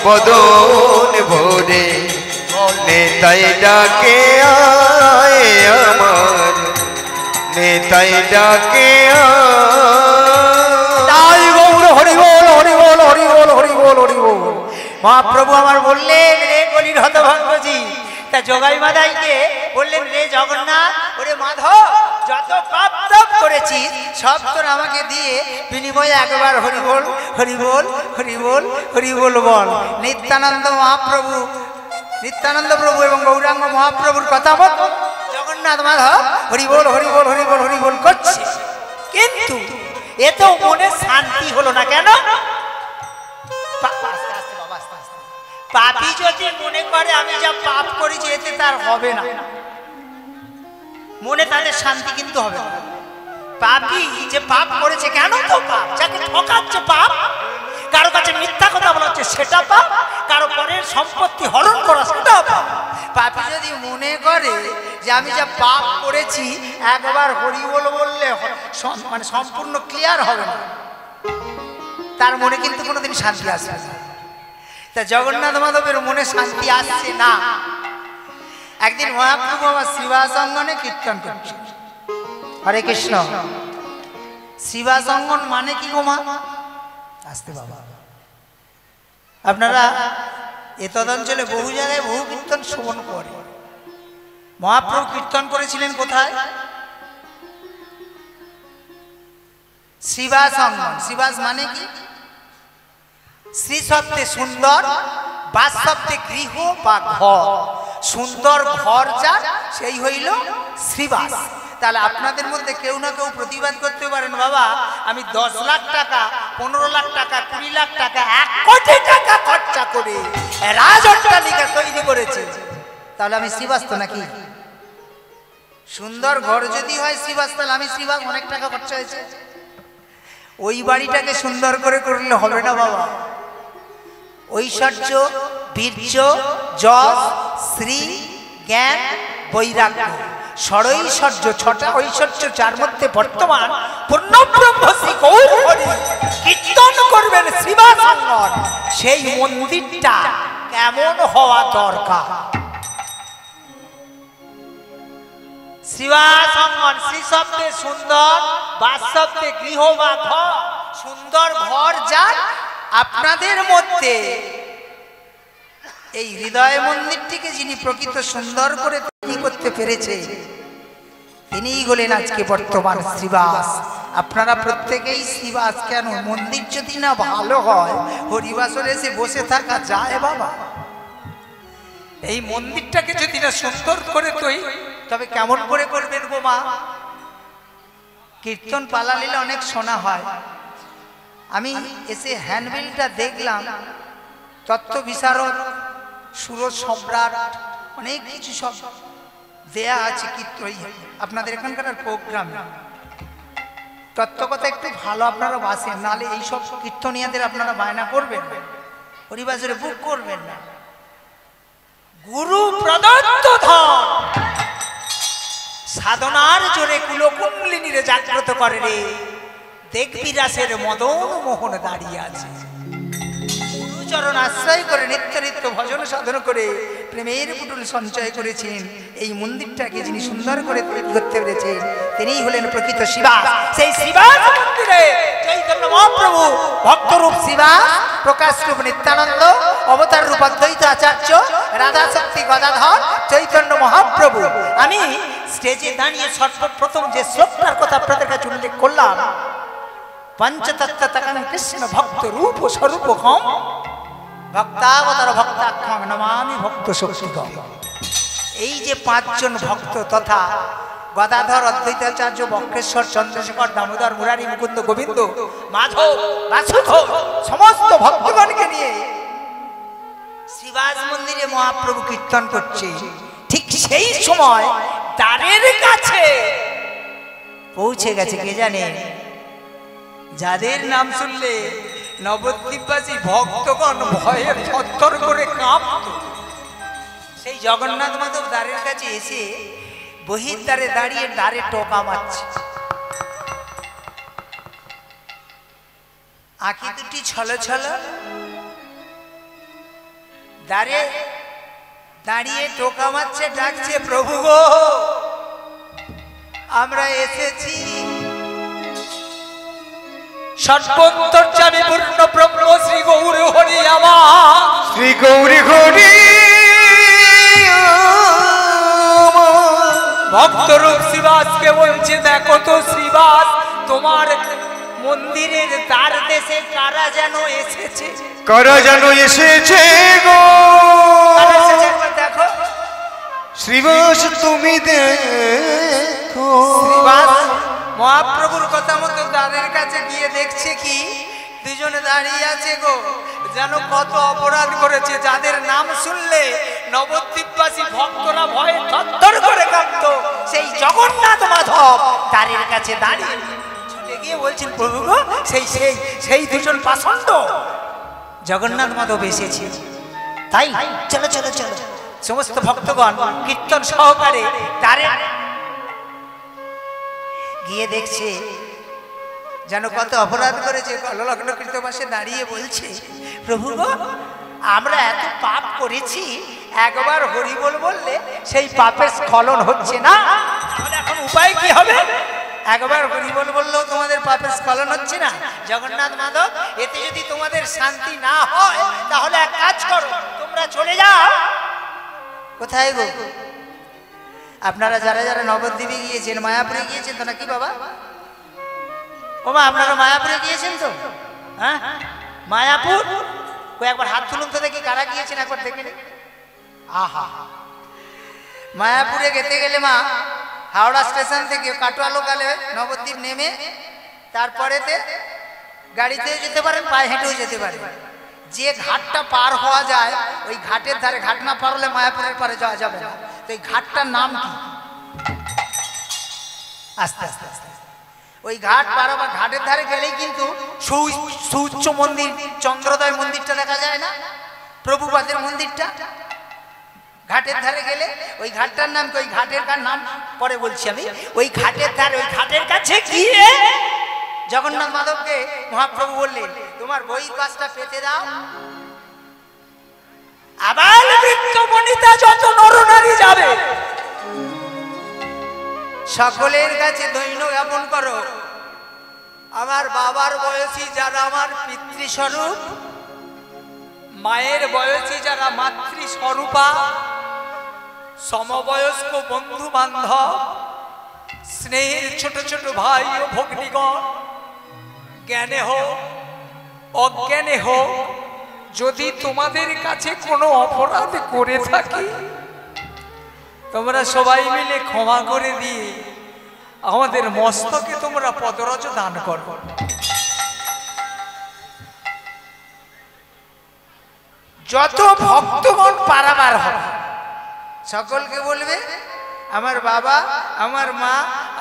বদন ভরে নেতাই ডাকে আয় আমার নেতাই ডাকে তাই গৌর হরি বল হরি বল হরি বল হরি বল হরি বল। মহাপ্রভু আমার বললেন রে গলির হতভঙ্গজি, তা জগাই মাদাইকে বললেন রে জগন্নাথ ওরে মাধব যত পাপ তাপ করেছি সব তোর আমাকে দিয়ে বিনিময়ে একবার হরি বল হরি বল হরি বল হরি বল বল। নিত্যানন্দ মহাপ্রভু নিত্যানন্দ প্রভু এবং গৌরাঙ্গ মহাপ্রভুর কথা মতো জগন্নাথ মাধব হরি বল হরি বল হরি বল হরি বল করছে, কিন্তু এতেও মনে শান্তি হলো না। কেন? পাপী যদি মনে করে আমি যা পাপ করেছি এতে তার হবে না, মনে তাদের শান্তি কিন্তু হবে না। পাপী যে পাপ করেছে, কেন তো পাপ, যাকে ঠকাচ্ছে পাপ, কারো কাছে মিথ্যা কথা বলা হচ্ছে সেটা পাপ, কারো পরের সম্পত্তি হরণ করা সেটা পাপ। পাপী যদি মনে করে যে আমি যা পাপ করেছি একবার হরি বল বললে মানে সম্পূর্ণ ক্লিয়ার হবে না, তার মনে কিন্তু কোনোদিন শান্তি আসবে না। তা জগন্নাথ মাধবের মনে শান্তি আসছে না। একদিন মহাপ্রভু আমার শ্রীবাসঙ্গনে কীর্তন করছে, হরে কৃষ্ণ। শ্রীবাসঙ্গন মানে কি গো মা? আসতে বাবা, আপনারা এ তদঞ্চলে বহু জায়গায় বহু কীর্তন শ্রবণ করে। মহাপ্রভু কীর্তন করেছিলেন কোথায়? শ্রীবাসঙ্গন। শ্রীবাস মানে কি? শ্রী শব্দে সুন্দর, বাস শব্দে গৃহ বা ঘর, সুন্দর ঘর যার সেই হইল শ্রীবাস। তাহলে আপনাদের মধ্যে কেউ না কেউ প্রতিবাদ করতে পারেন, বাবা আমি 10 লাখ টাকা 15 লাখ টাকা 20 লাখ টাকা 1 কোটি টাকা খরচা করে রাজ অট্টালিকা তৈরি করেছে, তাহলে আমি শ্রীবাস তো নাকি? সুন্দর ঘর যদি হয় শ্রীবাস, তাহলে আমি শ্রীবাস, অনেক টাকা খরচা হয়েছে। ওই বাড়িটাকে সুন্দর করে করলে হবে না বাবা। ঐশ্বর্য, বীর্য, যশ, শ্রী, জ্ঞান, বৈরাগ্য, ষড়ৈশ্বর্য, 6টা ঐশ্বর্য, যার মধ্যে বর্তমান পূর্ণব্রহ্ম শ্রী গৌর হরি কীর্তন করবেন শ্রীবাসঙ্গন, সেই মন্দিরটা কেমন হওয়া দরকার? শ্রীবাস অঙ্গন, শ্রী শব্দে সুন্দর, বাস শব্দে গৃহ বা ঘর। সুন্দর ঘর যার, আপনাদের মধ্যে এই হৃদয় মন্দিরটিকে যিনি প্রকৃত সুন্দর করে তৈরি করতে পেরেছে তিনিই হলেন আজকে বর্তমান শ্রীবাস। আপনারা প্রত্যেকেই শ্রীবাস। কেন? মন্দির যদি না ভালো হয় হরিবাসরে এসে বসে থাকা যায় বাবা? এই মন্দিরটাকে যদি না সুন্দর করে তবে কেমন করে করবেন গো মা? কীর্তন পালা লীলা অনেক শোনা হয়, আমি এসে হ্যান্ডবিলটা দেখলাম, তত্ত্ব বিশারদ, সুর সম্রাট, অনেক কিছু সব দেয়া আছে কীর্তন আপনাদের এখানকার প্রোগ্রাম। তত্ত্বকথা একটু ভালো আপনারা বাসেন, নাহলে এইসব কীর্তনিয়াদের আপনারা বায়না করবেন না, হরিবাসরে বুক করবেন না। গুরু প্রদত্ত ধন সাধনার জোরে কুলকুণ্ডলিনীরে জাগ্রত করে রে, দেখবি রাসের মদন মোহন দাঁড়িয়ে আছে। গুরুচরণ আশ্রয় করে নিত্য নিত্য ভজন সাধন করে প্রেমের পুটুল সঞ্চয় করেছেন। এই মন্দিরটাকে যিনি সুন্দর করে তৈরি করতে পেরেছেন তিনিই হলেন প্রকৃত শিবাস। সেই শিবাস মন্দিরে চৈতন্য মহাপ্রভু ভক্তরূপ শিবাস, প্রকাশ রূপ নিত্যানন্দ, অবতার রূপ অদ্বৈত আচার্য, রাধা শক্তি গদাধর, চৈতন্য মহাপ্রভু। আমি স্টেজে দাঁড়িয়ে সর্বপ্রথম যে শ্লোকটার কথা আপনাদের কাছে উল্লেখ করলাম, পঞ্চতত্ত্বতকং কৃষ্ণ ভক্ত রূপ স্বরূপকম ভক্তাবতার ভক্তাখ্যং নমামি ভক্ত শক্তিকম। এই যে পাঁচজন ভক্ত তথা গদাধর, অদ্বৈতাচার্য, বক্রেশ্বর, চন্দ্রশেখর, দামোদর, মুরারি, মুকুন্দ, গোবিন্দ, মাধব, বাসুদেব সমস্ত ভক্তগণকে নিয়ে শ্রীবাস মন্দিরে মহাপ্রভু কীর্তন করছে। ঠিক সেই সময় দ্বারের কাছে পৌঁছে গেছে কে জানে? যাদের নাম শুনলে নবদ্বীপবাসী ভক্তগণ ভয়ে থরথর করে কাঁপত, সেই জগন্নাথ মাধব দ্বারের কাছে এসে বহির দ্বারে দাঁড়িয়ে দ্বারে টোকা মারছে। আঁখি দুটি ছল ছল, দ্বারে দাঁড়িয়ে টোকা মারছে, ডাকছে, প্রভু গো আমরা এসেছি। সর্বোত্তরচামী পূর্ণ ব্রহ্ম শ্রী গৌর হরি আমার, শ্রী গৌরী হরি ভক্তরূপ শ্রীবাসকে বলছে, দেখো তো শ্রীবাস, তোমার মন্দিরের দ্বার দেশে কারা যেন এসেছে। কারা যেন এসেছে গো, কারা এসেছে একবার দেখো। শ্রীবাস তুমি দেখো। শ্রীবাস মহাপ্রভুর কথা মতো দ্বারের কাছে গিয়ে দেখছে কি দুজনে দাঁড়িয়ে আছে গো, যেন কত অপরাধ করেছে, যাদের নাম শুনলে নবদ্বীপবাসী ভক্তরা ভয়ে থরথর করে কাঁপত। সেই জগন্নাথ মাধব দ্বারের কাছে দাঁড়িয়ে ছুটে গিয়ে বলছেন, প্রভু গো সেই সেই সেই দুজন পাষণ্ড জগন্নাথ মাধব এসেছে। তাই চলো চলো চলো, সমস্ত ভক্তগণ কীর্তন সহকারে দ্বারে গিয়ে দেখছে যেন কত অপরাধ করেছে। কললগ্নকৃত পাশে দাঁড়িয়ে বলছে, প্রভু গো আমরা এত পাপ করেছি, একবার হরি বল বললে সেই পাপের স্খলন হচ্ছে না, তাহলে এখন উপায় কি হবে? একবার হরি বল বললেও তোমাদের পাপের স্খলন হচ্ছে না। জগন্নাথ মাধব, এতে যদি তোমাদের শান্তি না হয় তাহলে এক কাজ করো, তোমরা চলে যাও। কোথায় গো? আপনারা যারা যারা নবদ্বীপে গিয়েছেন, মায়াপুরে গিয়েছেন তো নাকি বাবা? ওমা আপনারা মায়াপুরে গিয়েছেন তো? হ্যাঁ মায়াপুর, ওই একবার হাত তুলুন তো দেখি কারা গিয়েছেন, একবার দেখে। আহা, মায়াপুরে যেতে গেলে মা হাওড়া স্টেশন থেকে কাটোয়া লোকালে নবদ্বীপ নেমে তারপরেতে গাড়িতেও যেতে পারেন, পায়ে হেঁটেও যেতে পারেন। যে ঘাটটা পার হওয়া যায় ওই ঘাটের ধারে, ঘাট না পার হলে মায়াপুরের পারে যাওয়া যাবে না। তো এই ঘাটটার নাম কি? আস্তে আস্তে আস্তে ওই ঘাট পার হওয়া, ঘাটের ধারে গেলেই কিন্তু সুউচ্চ মন্দির চন্দ্রোদয় মন্দিরটা দেখা যায় না, প্রভুপাদের মন্দিরটা। ঘাটের ধারে গেলে ওই ঘাটটার নাম কি? ওই ঘাটের নাম পরে বলছি আমি। ওই ঘাটের ধারে, ওই ঘাটের কাছে গিয়ে জগন্নাথ মাধবকে মহাপ্রভু বললেন, তোমার বইয়ের পাশটা পেতে দাও। আবার বৃদ্ধ বনিতা যত নরনারী যাবে সকলের কাছে দৈন্য জ্ঞাপন করো, আমার বাবার বয়সী যারা আমার পিতৃস্বরূপ, মায়ের বয়সী যারা মাতৃস্বরূপা, সমবয়স্ক বন্ধু বান্ধব, স্নেহের ছোট ছোট ভাই ও ভগ্নীগণ, জ্ঞানে হোক অজ্ঞানে হোক, যদি তোমাদের কাছে কোনো অপরাধ করে থাকি তোমরা সবাই মিলে ক্ষমা করে দিয়ে আমাদের মস্তকে তোমরা পদরজ দান করো। যত ভক্তগণ পারাবার হবে সকলকে বলবে, আমার বাবা, আমার মা,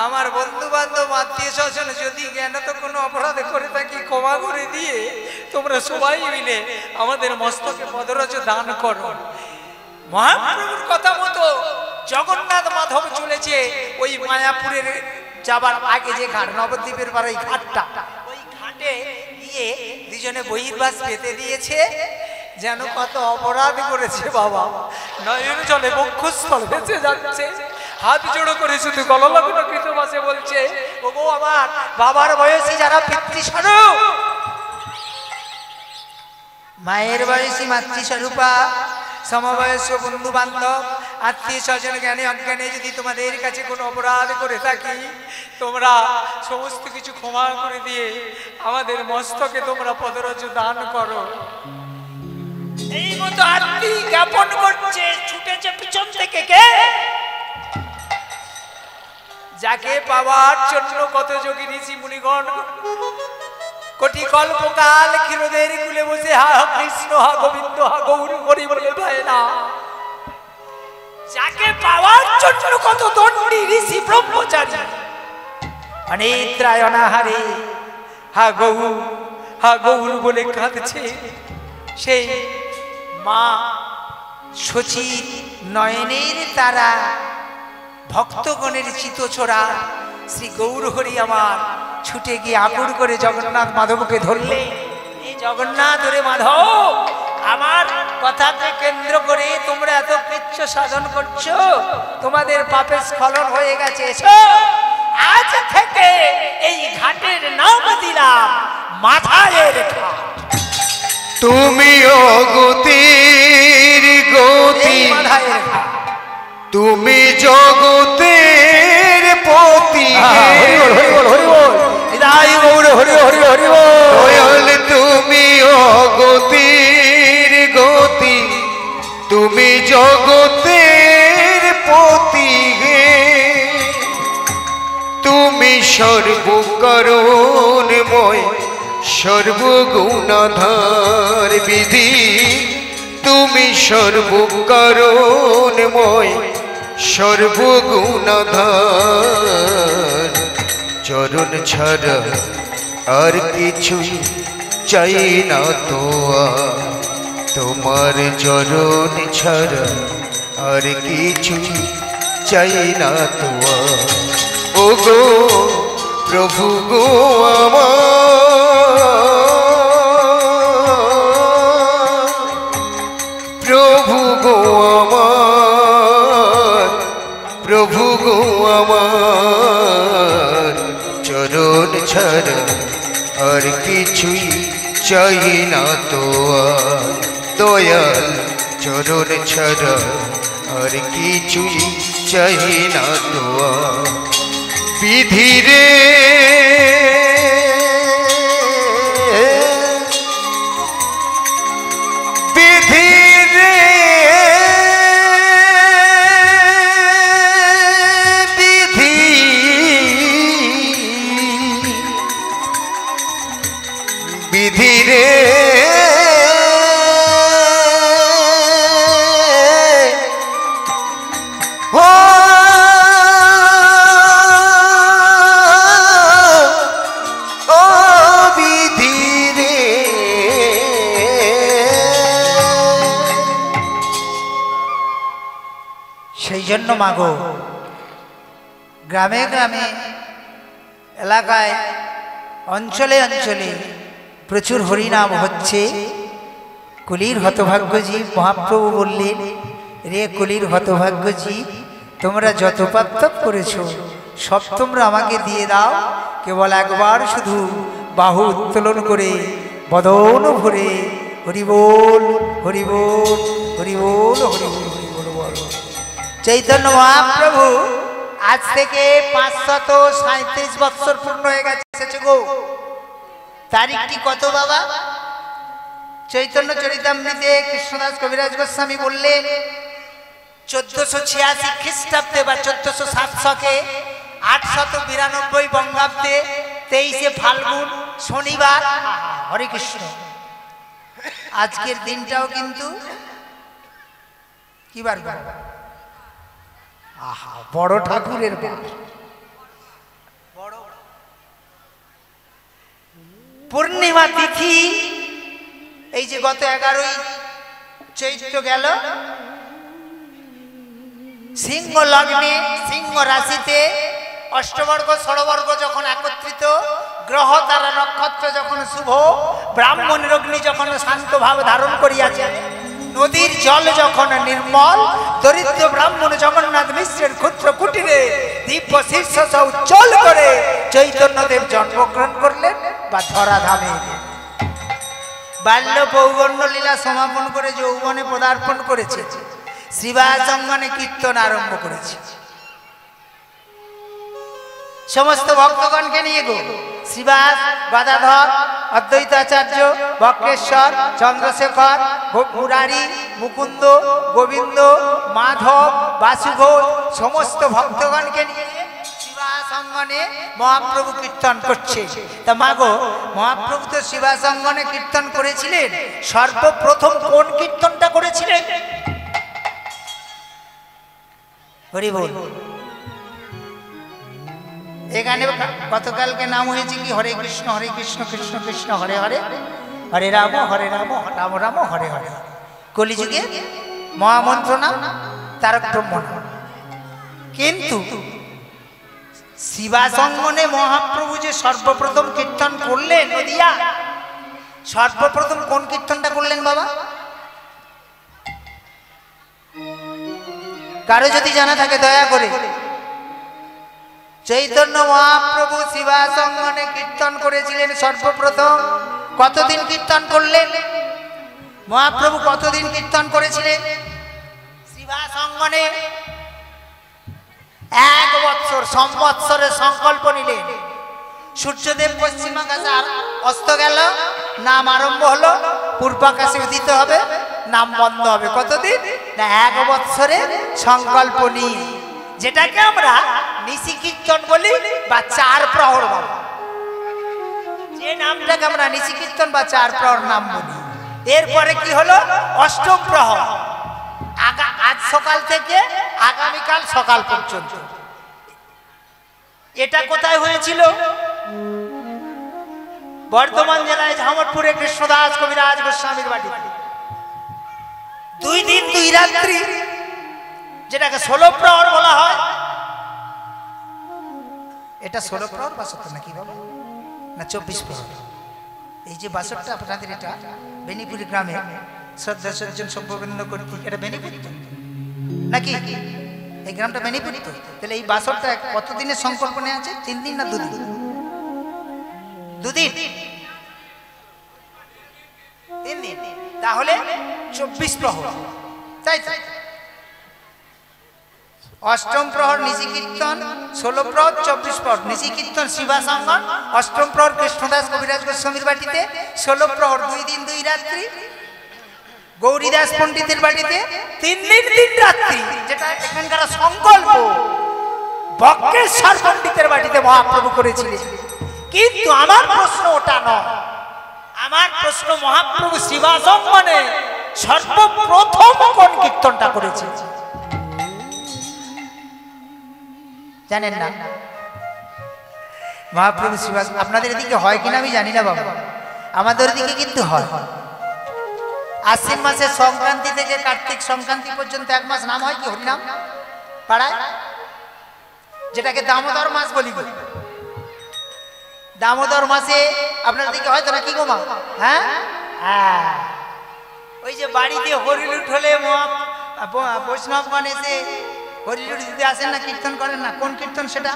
আমার বন্ধু বান্ধব, আত্মীয় স্বজন যদি জ্ঞানত কোনো অপরাধ করে থাকি ক্ষমা করে দিয়ে তোমরা সবাই মিলে আমাদের মস্তকে পদরজ দান করো। মহাপ্রভুর কথা মতো জগন্নাথ মাধব চলেছে ওই মায়াপুরের যাবার আগে যে ঘাট, নবদ্বীপের পাড়া ঘাটটা, ওই ঘাটে গিয়ে দুজনে বহির্বাস পেতে দিয়েছে, যেন কত অপরাধ করেছে বাবা। নয়ন জলে বক্ষস্থল ভেসে যাচ্ছে, হাত জোড়ো করে শুধু গললগ্ন কৃতবাসে বলছে, ওগো আমার বাবার বয়সী যারা পিতৃস্বরূপ, মায়ের বয়সী মাতৃস্বরূপা, সমবয়স্ক বন্ধু বান্ধব, আত্মীয় স্বজন, জ্ঞানে অজ্ঞানে যদি তোমাদের কাছে কোনো অপরাধ করে থাকি তোমরা সমস্ত কিছু ক্ষমা করে দিয়ে আমাদের মস্তকে তোমরা পদরজ দান করো। এই মতো আরতি জ্ঞাপন করছে, ছুটেছে পিছন থেকে কে? যাকে পাওয়ার জন্য কত যোগী ঋষি মুনিগণ কোটি কল্পকাল ক্ষীরোদের কুলে বসে হা কৃষ্ণ, হা গোবিন্দ, হা গৌর হরি বলে পায় না। যাকে পাওয়ার জন্য কত দণ্ডী ঋষি ব্রহ্মচারী অনেত্রায় অনাহারে হা গৌর, হা গৌর বলে কাঁদছে, সেই মা শচীর নয়নের তারা ভক্তগণের চিতছোড়া শ্রী গৌর হরি আমার ছুটে গিয়ে আকুর করে জগন্নাথ মাধবকে ধরলে, এই জগন্নাথ রে মাধব, আমার কথাকে কেন্দ্র করে তোমরা এত কৃচ্ছ সাধন করছো, তোমাদের পাপের স্খলন হয়ে গেছে। আজ থেকে এই ঘাটের নাম দিলাম মাথায়ের ঘাট। তুমিও গতির গতি, মাথায়ের ঘাট তুমি জগতের পতি, দয়াল তুমিও গতির গতি, তুমি জগতের পতি, তুমি সর্বকারণময় সর্বগুণাধার বিধি, তুমি সর্বকারণময় সর্বগুণাধার, চরণ ছাড়া আর কিছু চাই না তো, তোমার চরণ ছাড়া আর কিছু চাই না তো। ও গো প্রভু গো আমার, প্রভু গো আমার, প্রভু গো আমার, চরণ ছাড়া আর কিছুই চাই না তো, দয়াল চরণ ছাড়া আর কিছুই চাই না তো। বিধিরে বিধিরে বিধি, বিধিরে সেই জন্য মাগো গ্রামে গ্রামে এলাকায় অঞ্চলে অঞ্চলে প্রচুর হরিনাম হচ্ছে। কুলির হতভাগ্যজীব মহাপ্রভু বললেন, রে কুলির হতভাগ্যজীব, তোমরা যত পাপ করেছো সব তোমরা আমাকে দিয়ে দাও, কেবল একবার শুধু বাহু উত্তোলন করে বদন ভরে হরি বল হরি বল হরি বল হরি বল হরি বল বল। চৈতন্য মহাপ্রভু আজ থেকে 537 বৎসর পূর্ণ হয়ে গেছে গো। তারিখটি কত বাবা? চৈতন্য চরিতামৃতে কৃষ্ণদাস কবিরাজ গোস্বামী বললেন 1486 খ্রিস্টাব্দে বা 1407 892 বঙ্গাব্দে 23 ফাল্গুন শনিবার। হরে কৃষ্ণ। আজকের দিনটাও কিন্তু কি বার? আহা, বড় ঠাকুরের বার। পূর্ণিমা তিথি। এই যে গত 11ই চৈত্র গেল, সিংহ লগ্নে সিংহ রাশিতে অষ্টবর্গ ষড়বর্গ যখন একত্রিত, গ্রহ তারা নক্ষত্র যখন শুভ, ব্রাহ্মণের অগ্নি যখন শান্ত ভাব ধারণ করিয়াছে, নদীর জল যখন নির্মল, দরিদ্র ব্রাহ্মণ জগন্নাথ মিশ্রের ক্ষুদ্র কুটিরে দিব্য শীর্ষ উজ্জ্বল করে চৈতন্যদেব জন্মগ্রহণ করলেন বা ধরাধামে বাল্য পৌগণ্য লীলা সমাপন করে যৌবনে পদার্পণ করেছে। শ্রীবাস অঙ্গনে কীর্তন আরম্ভ করেছে সমস্ত ভক্তগণকে নিয়ে গো। শ্রীবাস, গদাধর, অদ্বৈতাচার্য, বক্রেশ্বর, চন্দ্রশেখর, মুরারি, মুকুন্দ, গোবিন্দ, মাধব, বাসুঘোষ সমস্ত ভক্তগণকে নিয়ে শ্রীবাস অঙ্গনে মহাপ্রভু কীর্তন করছে। তা মাগো, মহাপ্রভু তো শ্রীবাস অঙ্গনে কীর্তন করেছিলেন, সর্বপ্রথম কোন কীর্তনটা করেছিলেন? হরি বল। এখানে গতকালকে নাম হয়েছে কি হরে কৃষ্ণ কৃষ্ণ কৃষ্ণ হরে হরে, হরে রাম রাম রাম হরে হরে। কলিযুগে মহামন্ত্র নাম তারক ব্রহ্ম নাম। কিন্তু শিবাসঙ্গনে মহাপ্রভু যে সর্বপ্রথম কীর্তন করলেন নদিয়া, সর্বপ্রথম কোন কীর্তনটা করলেন বাবা? কারো যদি জানা থাকে দয়া করে। চৈতন্য মহাপ্রভু শিবাসঙ্গনে কীর্তন করেছিলেন সর্বপ্রথম। কতদিন কীর্তন করলেন মহাপ্রভু? কতদিন কীর্তন করেছিলেন শিবাসঙ্গনে? 1 বৎসর। সম্বৎসরের সংকল্প নিলেন। সূর্যদেব পশ্চিম আকাশে অস্ত গেল, নাম আরম্ভ হলো, পূর্বাকাশে উদিত হবে, নাম বন্ধ হবে। কতদিন না? 1 বৎসরের সংকল্প নিয়ে, যেটাকে আমরা নিশি কীর্তন বলি বা 4 প্রহর বলি। যে নামটাকে আমরা নিশি কীর্তন বা 4 প্রহর নাম বলি। এরপরে কি হলো? অষ্টম প্রহর। আজ সকাল থেকে আগামীকাল সকাল পর্যন্ত। এটা কোথায় হয়েছিল? বর্ধমান জেলায় ঝামটপুরে কৃষ্ণদাস কবিরাজ গোস্বামীর বাড়িতে 2 দিন 2 রাত্রি, যেটাকে 16 প্রহর বলা হয়। এটা 16 প্রহর বাসর নাকি বাবা? না 24 প্রহর। এই যে বাসরটা আপনাদের, এটা বেনিপুরি গ্রামে শ্রদ্ধা সজ্জন সম্পন্ন কর্তৃক, এটা বেনিপুরি নাকি? এই গ্রামটা বেনিপুরি তো। তাহলে এই বাসরটা কতদিনের সংকল্প নেওয়া আছে? 3 দিন না 2 দিন? 2 দিন। 3 দিন। তাহলে 24 প্রহর, তাই তাই। অষ্টম প্রহর নিশি কীর্তন, 16 প্রহর 24 প্রহর নিশি কীর্তন শিবাসঙ্গন, অষ্টম প্রহর কৃষ্ণদাস কবিরাজ গোস্বামীর বাটিতে, 16 প্রহর 2 দিন 2 রাত্রি গৌরীদাস পণ্ডিতের বাড়িতে, 3 দিন 3 রাত্রি, যেটা এখানকার সংকল্প বক্রেশ্বর পণ্ডিতের বাড়িতে মহাপ্রভু করেছিলেন। কিন্তু আমার প্রশ্ন ওটা নয়। আমার প্রশ্ন, মহাপ্রভু শিবাসঙ্গনে সর্বপ্রথম কোন কীর্তনটা করেছে জানেন না? মহাপ্রভু শিবাস, আপনাদের এদিকে হয় কিনা আমি জানি না বাবা, আমাদের দিকে কিন্তু হয়। আশ্বিন মাসের সংক্রান্তি থেকে কার্তিক সংক্রান্তি পর্যন্ত 1 মাস নাম হয় কি হরিনাম পাড়ায়, যেটাকে দামোদর মাস বলি। দামোদর মাসে আপনার দিকে হয়তো নাকি গো মা? হ্যাঁ হ্যাঁ, ওই যে বাড়িতে হরিলুট হলে বৈষ্ণবগণ এসে হরিলুট দিতে আসেন না, কীর্তন করেন না। কোন কীর্তন সেটা?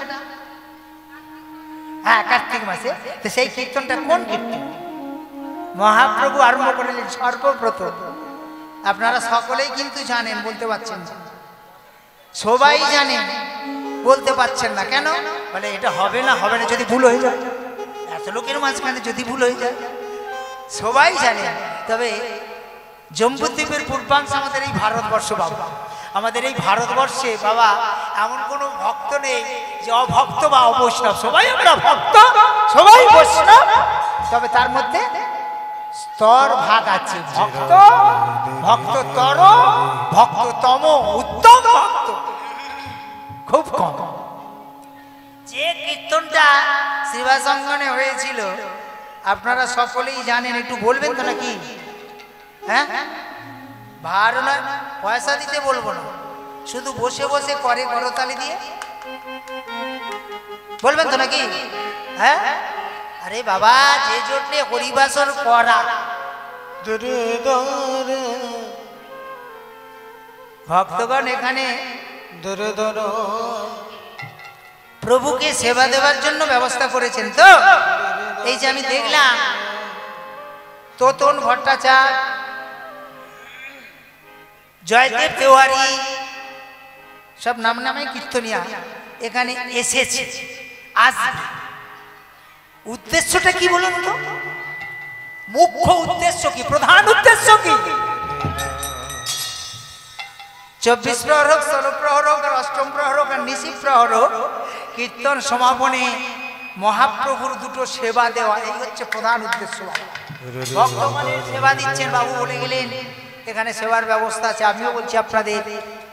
হ্যাঁ, কার্তিক মাসে। তো সেই কীর্তনটা কোন কীর্তন? মহাপ্রভু আরম্ভ করলেন সর্বপ্রথম। আপনারা সকলেই কিন্তু জানেন, বলতে পারছেন না। সবাই জানেন, বলতে পারছেন না কেন? বলে এটা হবে না, হবে না, যদি ভুল হয়ে যায়, এত লোকের মাঝখানে যদি ভুল হয়ে যায়। সবাই জানেন, তবে জম্বুদ্বীপের পূর্বাংশ আমাদের এই ভারতবর্ষ বাবা। আমাদের এই ভারতবর্ষে বাবা এমন কোনো ভক্ত নেই যে অভক্ত বা অবৈষ্ণব। সবাই আমরা ভক্ত, সবাই বৈষ্ণব, তবে তার মধ্যে স্তর ভাগ আছে। ভক্ত, ভক্ততর, ভক্ততম, উত্তম ভক্ত খুব কম। যে কীর্তনটা শ্রীবাসঙ্গনে হয়েছিল আপনারা সকলেই জানেন, একটু বলবেন তো নাকি? হ্যাঁ, ভালো না, পয়সা দিতে বলবো না, শুধু বসে বসে করে করতালি দিয়ে বলবেন তো নাকি? হ্যাঁ, আরে বাবা, যে জন্যে হরিবাসর করা, ভক্তগণ এখানে প্রভুকে সেবা দেওয়ার জন্য ব্যবস্থা করেছেন। তো এই যে আমি দেখলাম তোতন ভট্টাচার্য, জয়দেব তেওয়ারি, সব নাম নামে কীর্তনিয়া এখানে এসেছে। আজ উদ্দেশ্যটা কি বলুন তো? মুখ্য উদ্দেশ্য কি, প্রধান উদ্দেশ্য কি? 24 প্রহর হোক, 16 প্রহর হোক, আর 8ম প্রহর হোক, আর নিশি প্রহর হোক, কীর্তন সমাপনে মহাপ্রভুর দুটো সেবা দেওয়া, এই হচ্ছে প্রধান উদ্দেশ্য। ভক্তগণের সেবা দিচ্ছেন, বাবু বলে গেলেন এখানে সেবার ব্যবস্থা আছে। আমিও বলছি আপনাদের,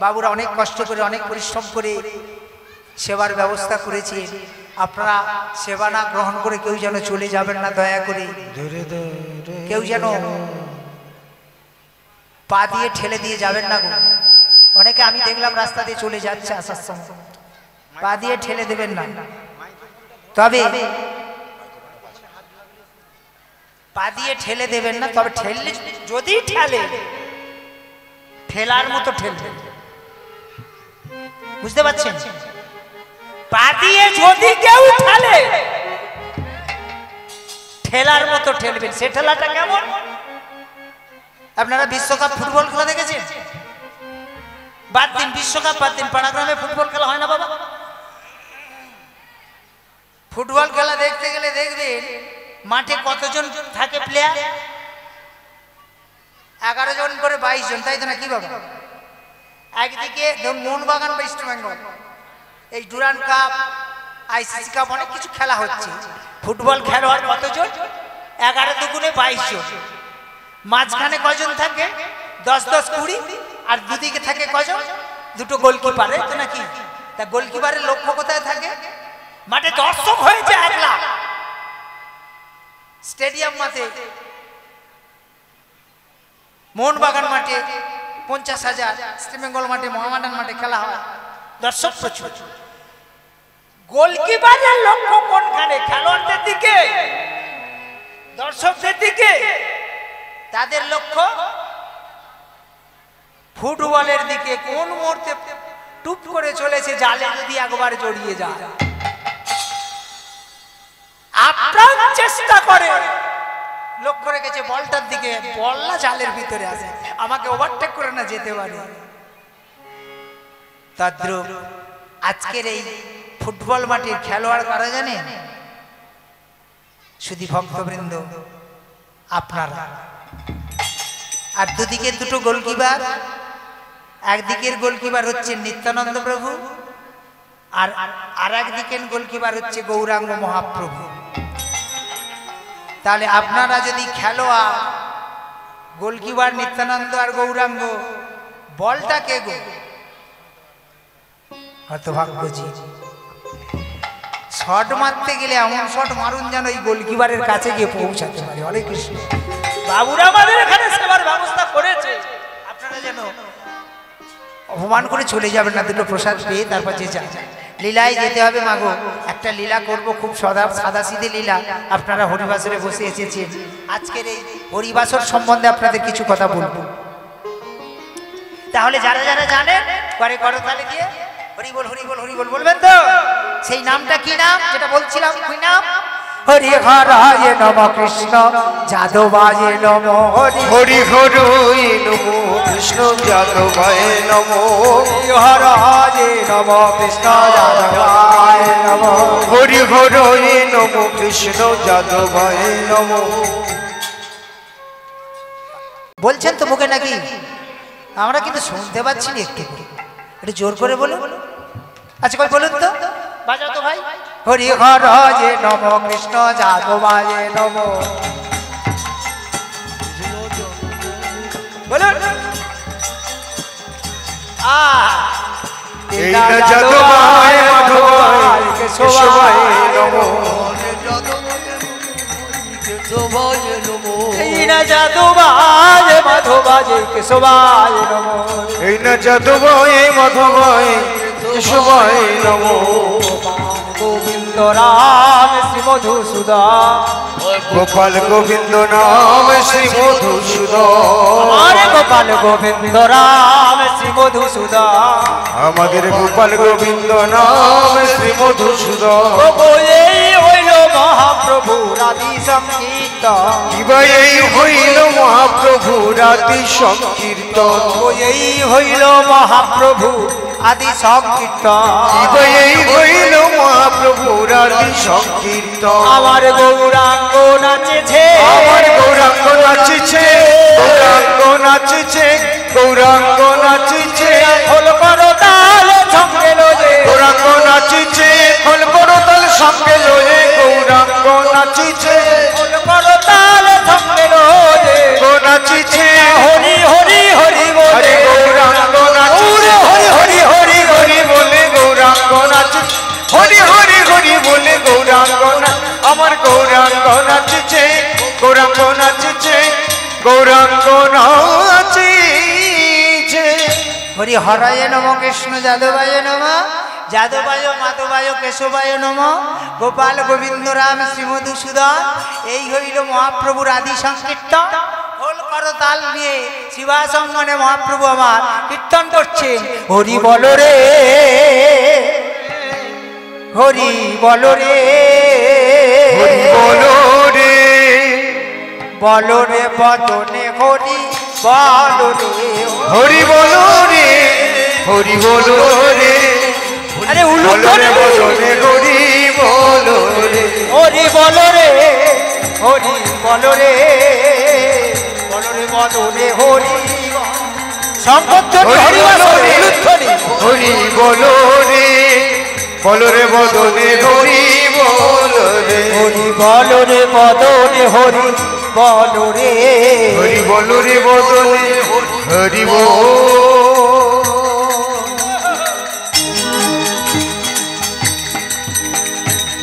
বাবুরা অনেক কষ্ট করে, অনেক পরিশ্রম করে সেবার ব্যবস্থা করেছে। আপনারা সেবা না গ্রহণ করে কেউ যেন চলে যাবেন না, দয়া করে। কেউ যেন পা দিয়ে ঠেলে দিয়ে যাবেন না গো। অনেকে আমি দেখলাম রাস্তা দিয়ে চলে যাচ্ছে, আসার সময় পা দিয়ে ঠেলে দেবেন না। তবে পা দিয়ে ঠেলে দেবেন না, তবে ঠেললে, যদি ঠেলে, ঠেলার মতো ঠেলবেন, বুঝতে পারছেন? পা দিয়ে যদি কেউ ঠেলে, ঠেলার মতো ঠেলবেন। সে ঠেলাটা কেমন? আপনারা বিশ্বকাপ ফুটবল খেলা দেখেছেন? বাদ দিন বিশ্বকাপ, বাদ দিন, পাড়াগ্রামে ফুটবল খেলা হয় না বাবা? ফুটবল খেলা দেখতে গেলে দেখবেন মাঠে কতজন থাকে প্লেয়ার? 11 জন করে 22 জন, তাই তো না কি বাবা? একদিকে মোহনবাগান বা ইস্ট বেঙ্গল, এই ডুরান্ড কাপ, আইসিসি কাপ, অনেক কিছু খেলা হচ্ছে। ফুটবল খেলোয়াড় কতজন? 11 দুগুণে 22 জন। মাঝখানে কজন থাকে? 10-10, 20, আর দুদিকে থাকে কজন? দুটো গোলকিপার, তো নাকি? তা গোলকিপারের লক্ষ্য কোথায় থাকে? মাঠে দর্শক হয়েছে 1 লাখ, স্টেডিয়াম মাঠে, মোহনবাগান মাঠে 50,000, ইস্ট বেঙ্গল মাঠে, মোহামেডান মাঠে খেলা হয়, দর্শক প্রচুর। গোলকিপারের লক্ষ্য কোনখানে? খেলোয়াড়দের দিকে, দর্শকদের দিকে? তাদের লক্ষ্য ফুটবলের দিকে। কোন মুহূর্তে টুপ করে চলেছে জালে যদি একবার জড়িয়ে যায়, আপ্রাণ চেষ্টা করে, লক্ষ্য রেখেছে বলটার দিকে, বল না জালের ভিতরে আছে, আমাকে ওভারটেক করে না যেতে পারে। তদ্রূপ আজকের এই ফুটবল মাঠের খেলোয়াড় কারা জানেন? শুধু ভক্তবৃন্দ, আপনারা। আর দুদিকে দুটো গোলকিপার, একদিকের গোলকিপার হচ্ছে নিত্যানন্দ প্রভু, আর একদিকের গোলকিপার হচ্ছে গৌরাঙ্গ মহাপ্রভু। তাহলে আপনারা যদি খেলোয়াড়, গোলকিপার নিত্যানন্দ আর গৌরাঙ্গ, বলটা কে গো? হতভাগ্যজি। শট মারতে গেলে এমন শট মারুন যেন এই গোলকিপারের কাছে গিয়ে পৌঁছাতে পারে। হরে কৃষ্ণ। বাবুরা আমাদের এখানে সেবার ব্যবস্থা করেছে, আপনারা যেন অপমান করে চলে যাবেন না, দুটো প্রসাদ পেয়ে তারপর যে যা লীলায় যেতে হবে। মাগো, একটা লীলা করব, খুব সাদা সিধে লীলা। আপনারা হরিবাসরে বসে এসেছেন, আজকের এই হরিবাসর সম্বন্ধে আপনাদের কিছু কথা বলবো। তাহলে যারা যারা জানেন করে করতালি দিয়ে হরি বল হরি বল হরি বল বলবেন তো? সেই নামটা কি নাম যেটা বলছিলাম কি নাম? হরি হরায় নম কৃষ্ণ যাদবায় নম হরি হরি হরি নমো কৃষ্ণ যাদবায় নমো হরায় নম কৃষ্ণ যাদবায় নম হরি হরি নমো কৃষ্ণ যাদবায় নমো। বলছেন তো মুখে নাকি? আমরা কিন্তু শুনতে পাচ্ছি না, একটু একটু জোর করে বলুন। আচ্ছা কই বলুন তো, বাজাও তো ভাই। হরি হরায় নম কৃষ্ণ যাদবায় নম বলুন। এই না যাদবায় মাধবায় কেশবায় নমো এই না যাদবায় মাধবায় কেশবায় নম এই না যাদবায় মাধবায় কেশবায় নমো গোবিন্দ রাম শ্রী মধুসূদন গোপাল গোবিন্দ নাম শ্রী মধুসূদন আরে গোপাল গোবিন্দ রাম শ্রী মধুসূদন আমাদের গোপাল গোবিন্দ নাম শ্রী মধুসূদন। এই হইল মহাপ্রভু রাধি সংকীর্তন কিবা এই হইল মহাপ্রভু রাতি সংকীর্তন এই হইল মহাপ্রভু আদি সংকীর্তন কিবা এই হইল মহাপ্রভু রাতি সংকীর্তন আমার গৌরাঙ্গ নাচেছে আমার গৌরাঙ্গ নাচিছে গৌরাঙ্গ নাচিছে গৌরাঙ্গ নাচিছে খোল করো তাল সঙ্গে লয়ে গৌরাঙ্গ নাচিছে খোল করো তাল সঙ্গে লয়ে গৌরাঙ্গ নাচিছে খোল করো তাল সঙ্গে লয়ে গো নাচিছে হরি হরি হরি বলে হরে গৌরাঙ্গ নাচিছে হরি হরি হরি হরি বলে গৌরাঙ্গ নাচিছে হরি হরি হরি বলে গৌরাঙ্গ আমার গৌরাঙ্গ নাচিছে গৌরাঙ্গ নাচিছে গৌরাঙ্গ নাচিছে। হরি হরায় নম কৃষ্ণ যাদবায় নম যাদবায় মাধবায় কেশবায় নম গোপাল গোবিন্দ রাম শ্রী মধুসূদন এই হইল মহাপ্রভুর আদি সংকীর্তন। খোল করো তাল নিয়ে শিবাসঙ্গনে মহাপ্রভু আমার কীর্তন করছেন। হরি বল রে হরি বল রে হরি বলো রে বল রে বদনে হরি বল রে হরি বলো রে হরি বলো রে আরে বলো রে বদনে হরি বলো রে হরি বল রে হরি বল রে বল রে বদনে হরি সংকীর্তন হরি বল রে হরি বলো রে বলো রে বদনে হরি বলো রে হরি বল রে বদনে হরি বল রে হরি বলো রে বদনে হরি বল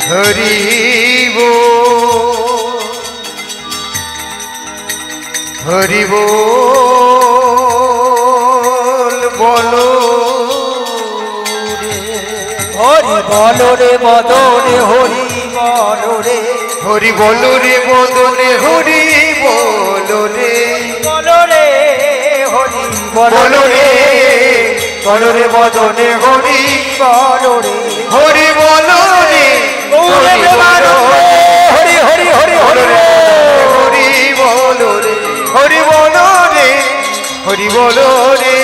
হরি বল হরি বল বলো হরি বল রে বদনে হরি বল রে হরি বলো রে বদনে হরি বলো রে বল রে হরি বল বলো রে বলো রে বদনে হরি বল রে হরি বলো রে গৌরে হরি বলো হরি হরি হরি হরি হরি বলো রে হরি বলো রে হরি বলো রে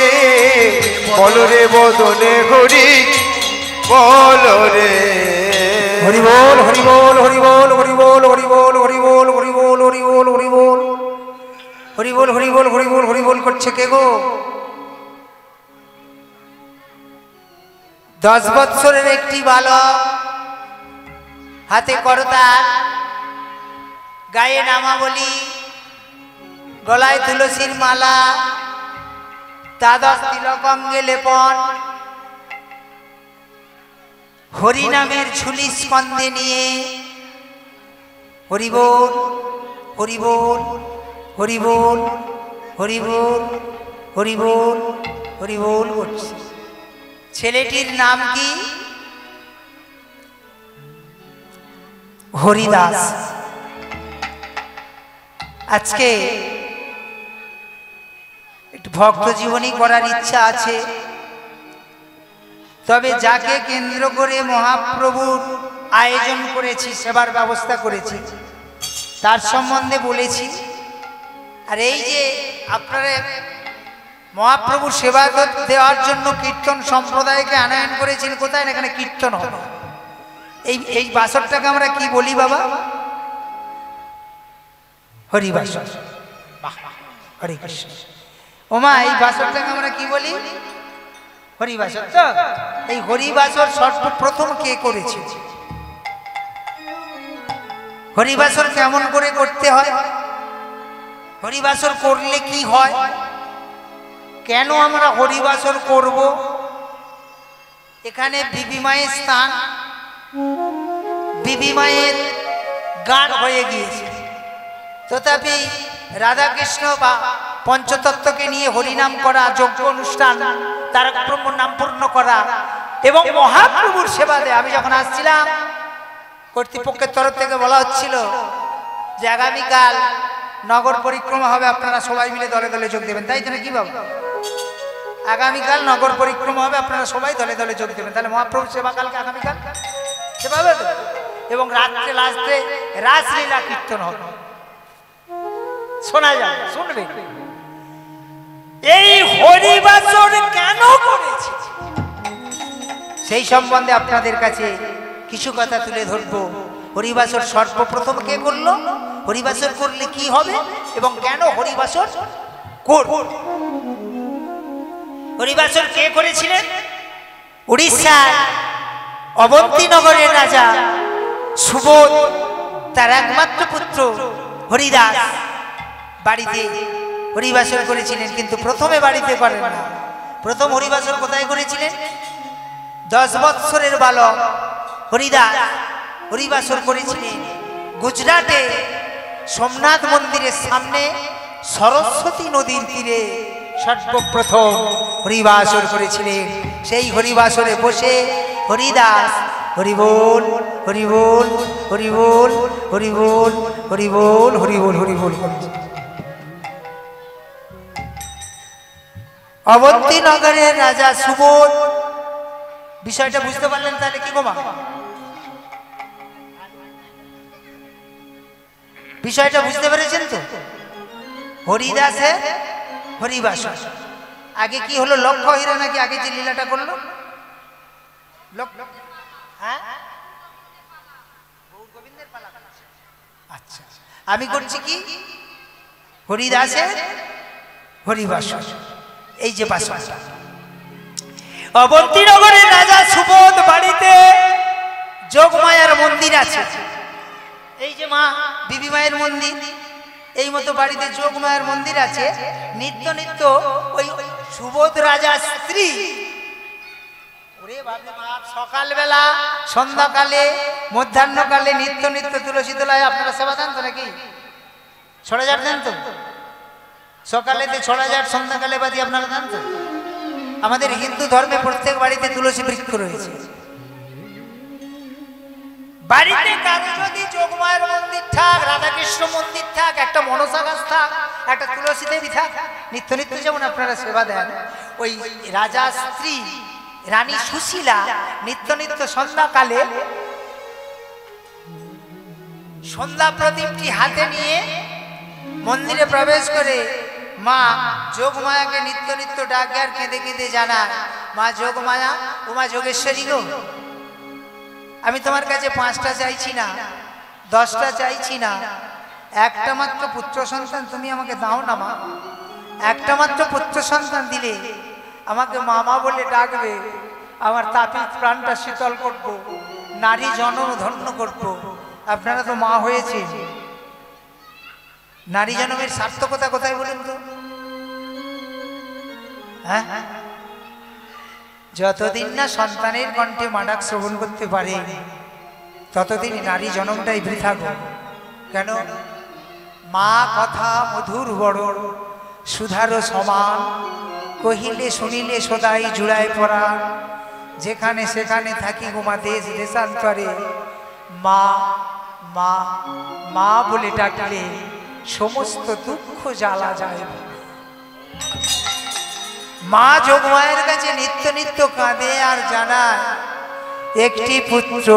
বলো রে বদনে হরি বলো রে হরি বল হরি বল হরি বল হরি বল হরি বল হরি বল হরি বল হরি বল হরি বল হরি বল হরি বল হরি বল হরি বল করছে কে গো? 10 বৎসরের একটি বালক, হাতে করতাল, গায়ে নামাবলী, গলায় তুলসীর মালা, দ্বাদশ তিলক অঙ্গে লেপন, হরি নামের ঝুলি স্কন্ধে নিয়ে হরি বল হরি বল হরি বল হরি বল হরি বল হরি বল করছে। ছেলেটির নাম কি? হরিদাস। আজকে একটু ভক্ত জীবনী করার ইচ্ছা আছে। তবে যাকে কেন্দ্র করে মহাপ্রভুর আয়োজন করেছি, সেবার ব্যবস্থা করেছি, তার সম্বন্ধে বলেছি। আর এই যে আপনারা মহাপ্রভুর সেবা দেওয়ার জন্য কীর্তন সম্প্রদায়কে আনয়ন করেছেন, কোথায়? এখানে কীর্তন হবে। এই বাসরটাকে আমরা কি বলি বাবা? হরিবাসর। হরে কৃষ্ণ। ওমা, এই বাসরটাকে আমরা কি বলি? হরিবাসর। তো এই হরিবাসর সর্বপ্রথম কে করেছে? হরিবাসর কেমন করে করতে হয়? হরিবাসর করলে কি হয়? কেন আমরা হরিবাসর করব? এখানে বিবি মায়ের স্থান, বিবি মায়ের গান হয়ে গিয়েছে, তথাপি রাধাকৃষ্ণ বা পঞ্চতত্ত্বকে নিয়ে হরিনাম করা, যজ্ঞ অনুষ্ঠান, তারক ব্রহ্ম নাম পূর্ণ করা এবং মহাপ্রভুর সেবা দেয়। আমি যখন আসছিলাম, কর্তৃপক্ষের তরফ থেকে বলা হচ্ছিল যে আগামীকাল নগর পরিক্রমা হবে, আপনারা সবাই মিলে দলে দলে যোগ দেবেন। তাই তো নাকি বাবা? আগামীকাল নগর পরিক্রমা হবে, আপনারা সবাই দলে দলে যোগ দেবেন। তাহলে মহাপ্রভুর সেবা কালকে আগামীকাল সেবা হবে তো? এবং রাত্রে লাস্টে রাসলীলা কীর্তন হবে, শোনা যায়, শুনবে। এই হরিবাসর কেন করেছে সেই সম্বন্ধে আপনাদের কাছে কিছু কথা তুলে ধরবো। হরিবাসর সর্বপ্রথম কে করলো, হরিবাসর করলে কি হবে এবং কেন হরিবাসর করব? হরিবাসর কে করেছিলেন? উড়িষ্যার অবন্তীনগরের রাজা সুবোধ, তার একমাত্র পুত্র হরিদাস বাড়িতে হরিবাসর করেছিলেন। কিন্তু প্রথমে বাড়িতে করেন না, প্রথম হরিবাসর কোথায় করেছিলেন? 10 বৎসরের বালক হরিদাস হরিবাসর করেছিলেন গুজরাটে সোমনাথ মন্দিরের সামনে সরস্বতী নদীর তীরে সর্বপ্রথম হরিবাসর করেছিলেন। সেই হরিবাসরে বসে হরিদাস হরিবোল হরিবোল হরিবোল হরিবোল হরিবোল হরিবোল হরিবোল। অবন্তীনগরের রাজা সুবোধ, বিষয়টা বুঝতে পারলেন তাহলে কি গোমা? বিষয়টা বুঝতে পেরেছেন তো? হরিদাসের হরিবাসর আগে কি হলো? লক্ষ্য হীরা নাকি আগে যে লীলাটা করলো? হ্যাঁ, আচ্ছা, আমি করছি কি হরিদাসের হরিবাসর। এই যে বাসরটা, অবন্তীনগরের রাজা সুবোধ বাড়িতে যোগমায়ার মন্দির আছে। এই যে মা বিবি মায়ের মন্দির, এই মতো বাড়িতে যোগমায়ার মন্দির আছে। নিত্য নিত্য ওই সুবোধ রাজার স্ত্রী সকালবেলা, সন্ধ্যাকালে, মধ্যাহ্নকালে নিত্য নিত্য তুলসী তলায় আপনারা সেবা দেন তো নাকি? 6000 দেন তো? সকালেতে 6000, সন্ধ্যাকালে বাদি আপনারা দেন তো? আমাদের হিন্দু ধর্মে প্রত্যেক বাড়িতে তুলসী বৃক্ষ রয়েছে। বাড়িতে কারো যদি যোগমায়ের মন্দির থাক, রাধাকৃষ্ণ মন্দির থাক, একটা মনসা গাছ থাক, একটা তুলসী দেবী থাক, নিত্য নিত্য যেমন আপনারা সেবা দেন, ওই রাজা স্ত্রী রানী সুশীলা নিত্য নিত্য সন্ধ্যাকালে সন্ধ্যা প্রদীপটি হাতে নিয়ে মন্দিরে প্রবেশ করে মা যোগমায়াকে নিত্য নিত্য ডাকে আর কেঁদে কেঁদে জানায়, মা যোগমায়া, উমা যোগেশ্বরী গো, আমি তোমার কাছে 5টা চাইছি না, 10টা চাইছি না, একটা মাত্র পুত্র সন্তান তুমি আমাকে দাও না মা। একটা মাত্র পুত্র সন্তান দিলে আমাকে মামা বলে ডাকবে, আমার তাপিত প্রাণটা শীতল করবো, নারী জনম ধন্য করবো। আপনারা তো মা হয়েছে, নারী জনমের সার্থকতা কোথায় বলুন তো? হ্যাঁ, যতদিন না সন্তানের কণ্ঠে মাডাক শ্রবণ করতে পারে ততদিন নারী জনমটাই বৃথা গো। কেন? মা কথা মধুর বড়, সুধারো সমান, কহিলে শুনিলে সদাই জুড়ায় পড়া, যেখানে সেখানে থাকি গোমা দেশ দেশান্তরে, মা মা মা বলে ডাকলে সমস্ত দুঃখ জ্বালা যায়। মা যোগমায়ের কাছে নিত্য নিত্য কাঁদে আর জানায় একটি পুত্র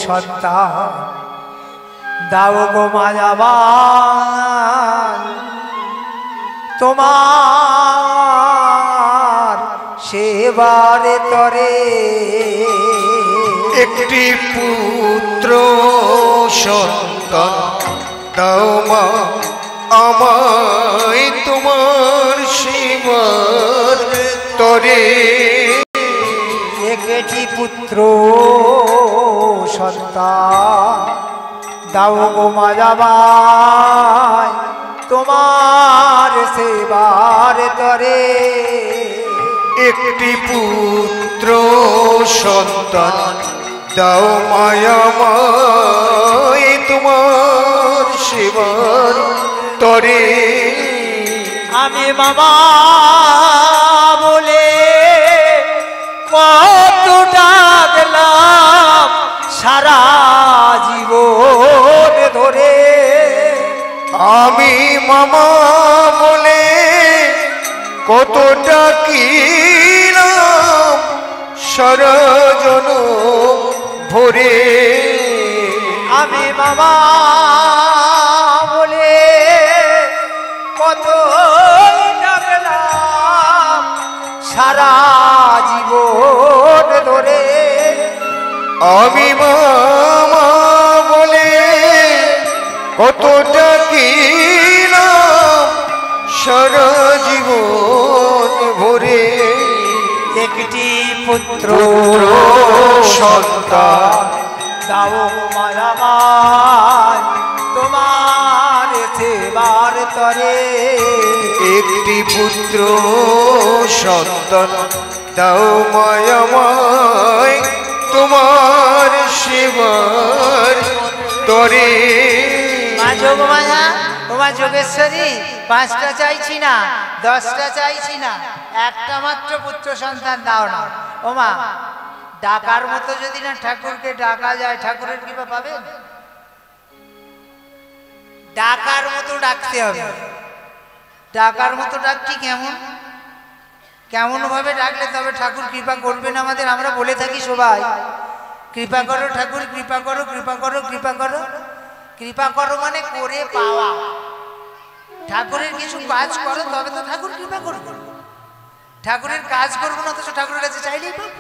সন্তান দাও গো মা যাবার তোমার সেবারে তরে। একটি পুত্র সন্তান দাও মা আমায় তোমার সেবার তরে। একটি পুত্র সন্তান দাও গো মা যাবাই তোমার সেবার তরে। একটি পুত্র সন্তান দাও মায়াময় তোমার সেবার তরে। আমি মামা বলে কত ডাকলাম সারা জীবন ধরে। আমি মামা বলে কত ডাকিলাম সারা জনম ভরে। আমি মামা বলে কত ডাকলাম সারা জীবন ধরে। আমি মামা বলে কত ডাকিলাম সারা জীবন ভরে। একটি পুত্র সন্তান দাও মায়ামায় তোমার সেবার তরে। একটি পুত্র সন্তান দাও মায়াময় তোমার সেবার তরে। মা যোগমায়া তোমার যোগেশ্বরী 5টা চাইছি না 10টা চাইছি না, একটা মাত্র পুত্র সন্তান দাও না। ও মা ডাকার মতো যদি না ঠাকুরকে ডাকা যায় ঠাকুরের কৃপা পাবেন? ডাকার মতো ডাকতে হবে। ডাকার মতো ডাকটি কেমন কেমন ভাবে ডাকলে তবে ঠাকুর কৃপা করবেন আমাদের? আমরা বলে থাকি সবাই কৃপা করো ঠাকুর, কৃপা করো, কৃপা করো, কৃপা করো। কৃপা করো মানে করে পাওয়া। ঠাকুরের কিছু কাজ করো তবে তো ঠাকুর কৃপা করবে। ঠাকুরের কাজ করবো না অথচ ঠাকুরের কাছে চাইলেই পাবো।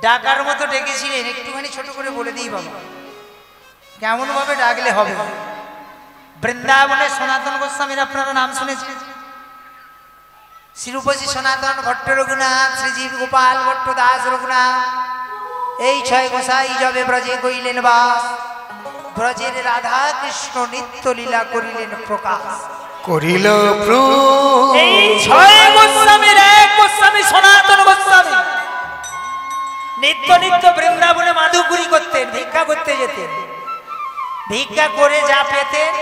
ডাকার মতো ডেকেছিলেন, একটুখানি ছোট করে বলে দিই বাবা কেমন ভাবে ডাকলে হবে। বৃন্দাবনে সনাতন গোস্বামীর আপনারা নাম শুনেছেন। শ্রীরূপসী সনাতন ভট্ট রঘুনাথ, শ্রীজীব গোপাল ভট্ট দাস রঘুনাথ, এই 6 গোসাই যবে ব্রজে কইলেন বাস। ব্রজের রাধা কৃষ্ণ নিত্য লীলা করিলেন প্রকাশ। করিল এই 6 গোস্বামীর এক গোস্বামী সনাতন গোস্বামী নিত্য নিত্য বৃন্দাবনে মাধুপুরী করতেন, ভিক্ষা করতে যেতেন। ভিক্ষা করে যা পেতেন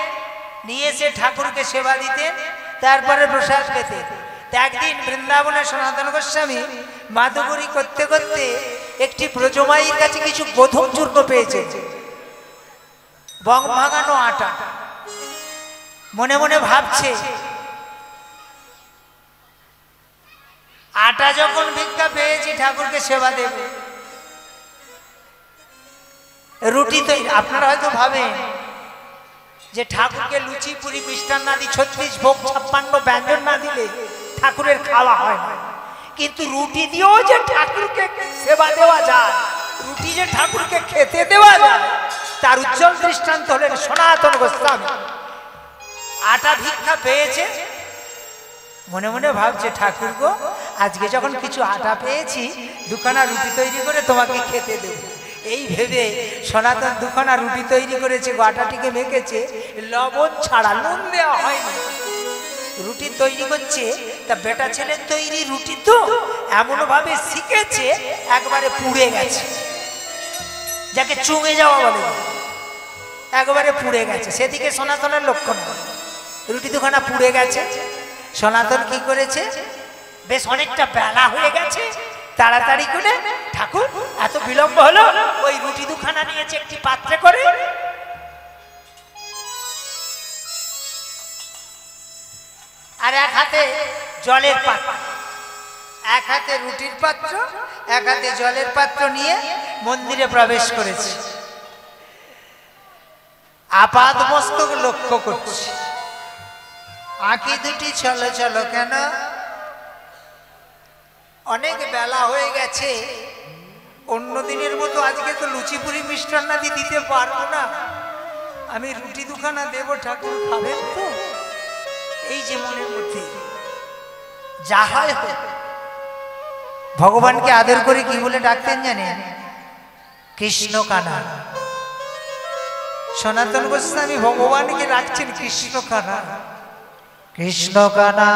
নিয়ে এসে ঠাকুরকে সেবা দিতেন, তারপরে প্রসাদ পেতেন। একদিন বৃন্দাবনের সনাতন গোস্বামী মাধুপুরী করতে করতে একটি ব্রজমাইয়ের কাছে কিছু গোধূম চূর্ণ পেয়েছে, বং ভাঙানো আটা। মনে মনে ভাবছে আটা যখন ভিক্ষা পেয়েছি ঠাকুরকে সেবা দেবে, রুটি তো আপনারা হয়তো ভাবেন যে ঠাকুরকে লুচি পুরি মিষ্টান্ন না দিয়ে 36 ভোগ 56 ব্যঞ্জন না দিলে ঠাকুরের খাওয়া হয় না। কিন্তু রুটি দিয়েও যে ঠাকুরকে সেবা দেওয়া যায়, রুটি যে ঠাকুরকে খেতে দেওয়া যায়, তার উজ্জ্বল দৃষ্টান্ত হলেন সনাতন গোস্বামী। আটা ভিক্ষা পেয়েছে, মনে মনে ভাবছে ঠাকুর গো আজকে যখন কিছু আটা পেয়েছি দুখানা রুটি তৈরি করে তোমাকে খেতে দেব। এই ভেবে সনাতন দুখানা রুটি তৈরি করেছে, আটাটিকে মেখেছে, লবণ ছাড়া, নুন দেওয়া হয়নি। রুটি তৈরি করছে, তা বেটা ছেলের তৈরি রুটি তো এমন ভাবে শিখেছে একবারে পুড়ে গেছে, যাকে চুঙে যাওয়া বলে, একবারে পুড়ে গেছে। সেদিকে সনাতনের লক্ষণ, রুটি দুখানা পুড়ে গেছে। সনাতন কি করেছে, বেশ অনেকটা বেলা হয়ে গেছে, তাড়াতাড়ি করে ঠাকুর এত বিলম্ব হলো, ওই রুটি দুখানা নিয়েছে একটি পাত্রে করে, আর এক হাতে জলের পাত্র, এক হাতে রুটির পাত্র, এক হাতে জলের পাত্র নিয়ে মন্দিরে প্রবেশ করেছে। আপাদ মস্তক লক্ষ্য করছে, আঁকি দুটি চলো চলো কেন, অনেক বেলা হয়ে গেছে, অন্য দিনের মতো আজকে তো লুচিপুরি মিষ্টান্নাদি দিতে পারবো না, আমি রুটি দুখানা দেবো, ঠাকুর খাবেন তো? এই যে মনের মধ্যে যা হয় ভগবানকে আদর করে কি বলে ডাকতেন জানেন? কৃষ্ণ কানা। সনাতন গোস্বামী ভগবানকে ডাকছেন কৃষ্ণ কানা, কৃষ্ণ কানা,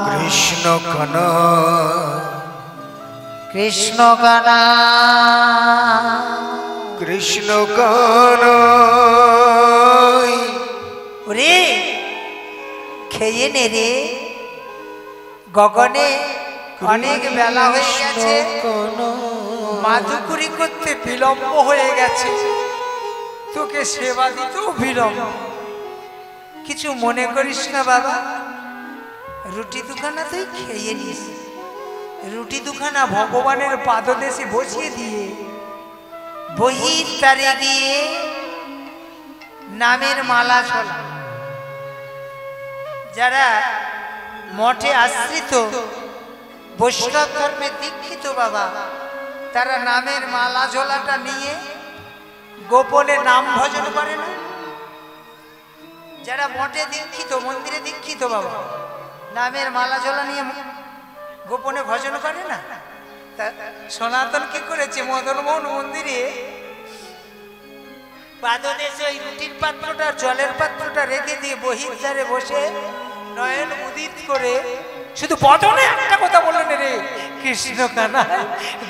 কৃষ্ণ কানা, কৃষ্ণ কানা, কৃষ্ণ কানা। ওরে খেয়ে নে রে, গগনে অনেক বেলা হয়ে গেছে, মাধুকুরি করতে বিলম্ব হয়ে গেছে, তোকে সেবা দিতেও বিলম্ব। কিছু মনে করিস না বাবা, রুটি দুখানা তুই খেয়ে নিস, রুটি দুখানা ভগবানের পাদদেশে বসিয়ে দিয়ে বহির তারে গিয়ে নামের মালা চলা। যারা মঠে আশ্রিত বৈষ্ণব ধর্মে দীক্ষিত বাবা, তারা নামের মালা ঝোলাটা নিয়ে গোপনে নাম ভজন করে না। যারা মঠে দীক্ষিত, মন্দিরে দীক্ষিত বাবা, নামের মালা ঝোলা নিয়ে গোপনে ভজন করে না। তা সনাতন কি করেছে? মদনমোহন মন্দিরে পাদদেশে ওই রুটির পাত্রটা, জলের পাত্রটা রেখে দিয়ে বহির্দ্বারে বসে নয়ন উদিত করে শুধু বদনে একটা কথা বললেন, রে কৃষ্ণ কানা,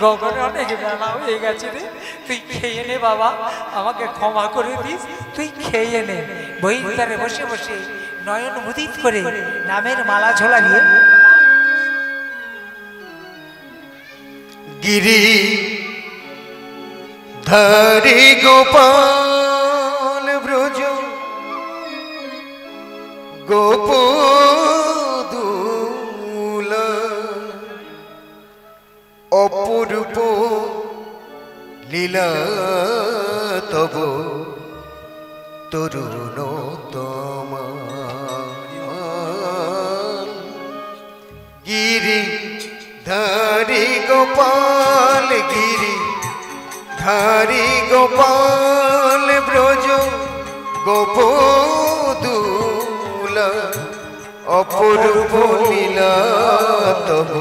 গগনে অনেক বেলা হয়ে গেছে রে, তুই খেয়ে নে বাবা, আমাকে ক্ষমা করে দিস, তুই খেয়ে নে। বহির্দ্বারে বসে বসে নয়ন উদিত করে নামের মালা ঝোলা নিয়ে গিরি ধারি গোপাল ব্রজ গোপদুল অপরূপ লীলা তব তরুণোত্তম গিরি ধারি গোপাল, গিরি ধারি গোপাল ব্রজ গোপদুল অপরূপ লীলা তব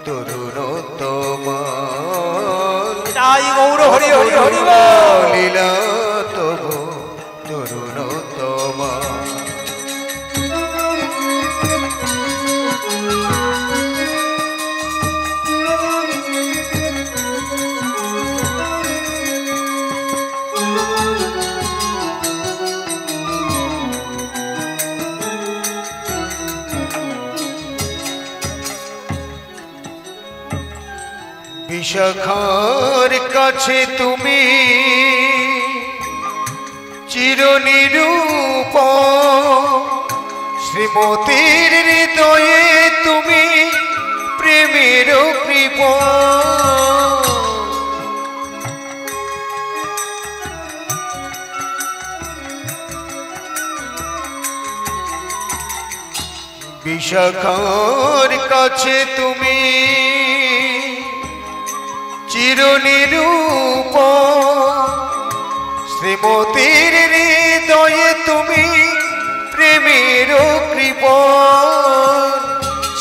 তরুণোত্তম গৌর হরি হরি হরি লীলা তব তরুণোত্তম। বিশাখার কাছে তুমি চিরনিরূপ, শ্রীমতীর হৃদয়ে তুমি প্রেমের কৃপ। বিশাখার কাছে তুমি চিরনিরূপ, শ্রীমতীর হৃদয়ে তুমি প্রেমের কৃপ।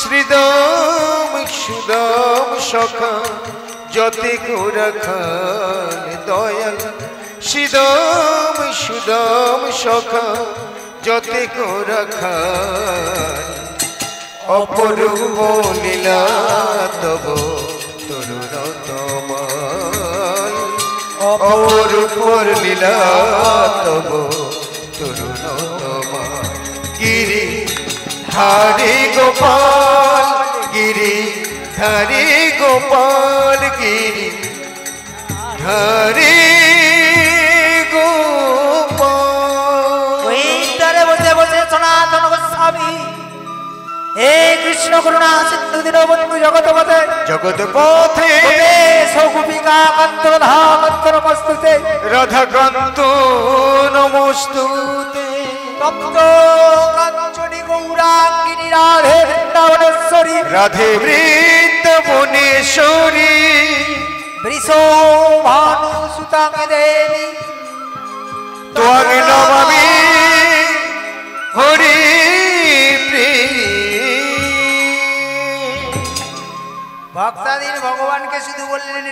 শ্রীদাম সুদাম সখা যতে গোরখান দয়াল, শ্রীদাম সুদাম সখা যতে গোরখান অপরূপ লীলা তব তরুণোত্তম অপরূপ লীলা তব তরুণোত্তম। গিরি ধারি গোপাল, গিরি ধারি গোপাল, গিরি ধারি গোপাল। ওই দ্বারে বসে বসে সনাতন গোস্বামী কৃষ্ণ করুণা সিন্ধু দীনবন্ধু জগৎপতে জগৎ পথে গোপিকা কান্ত রাধা কান্ত নমস্তুতে রাধাকান্ত নমস্তুতে তপ্ত কাঞ্চনী গৌরাঙ্গিনী রাধে বৃন্দাবনেশ্বরী রাধে বৃন্দাবনেশ্বরী বৃষো ভানু সুতাং দেবী ত্বং নমামি হরি ভক্তাদিন ভগবানকে শুধু বললেন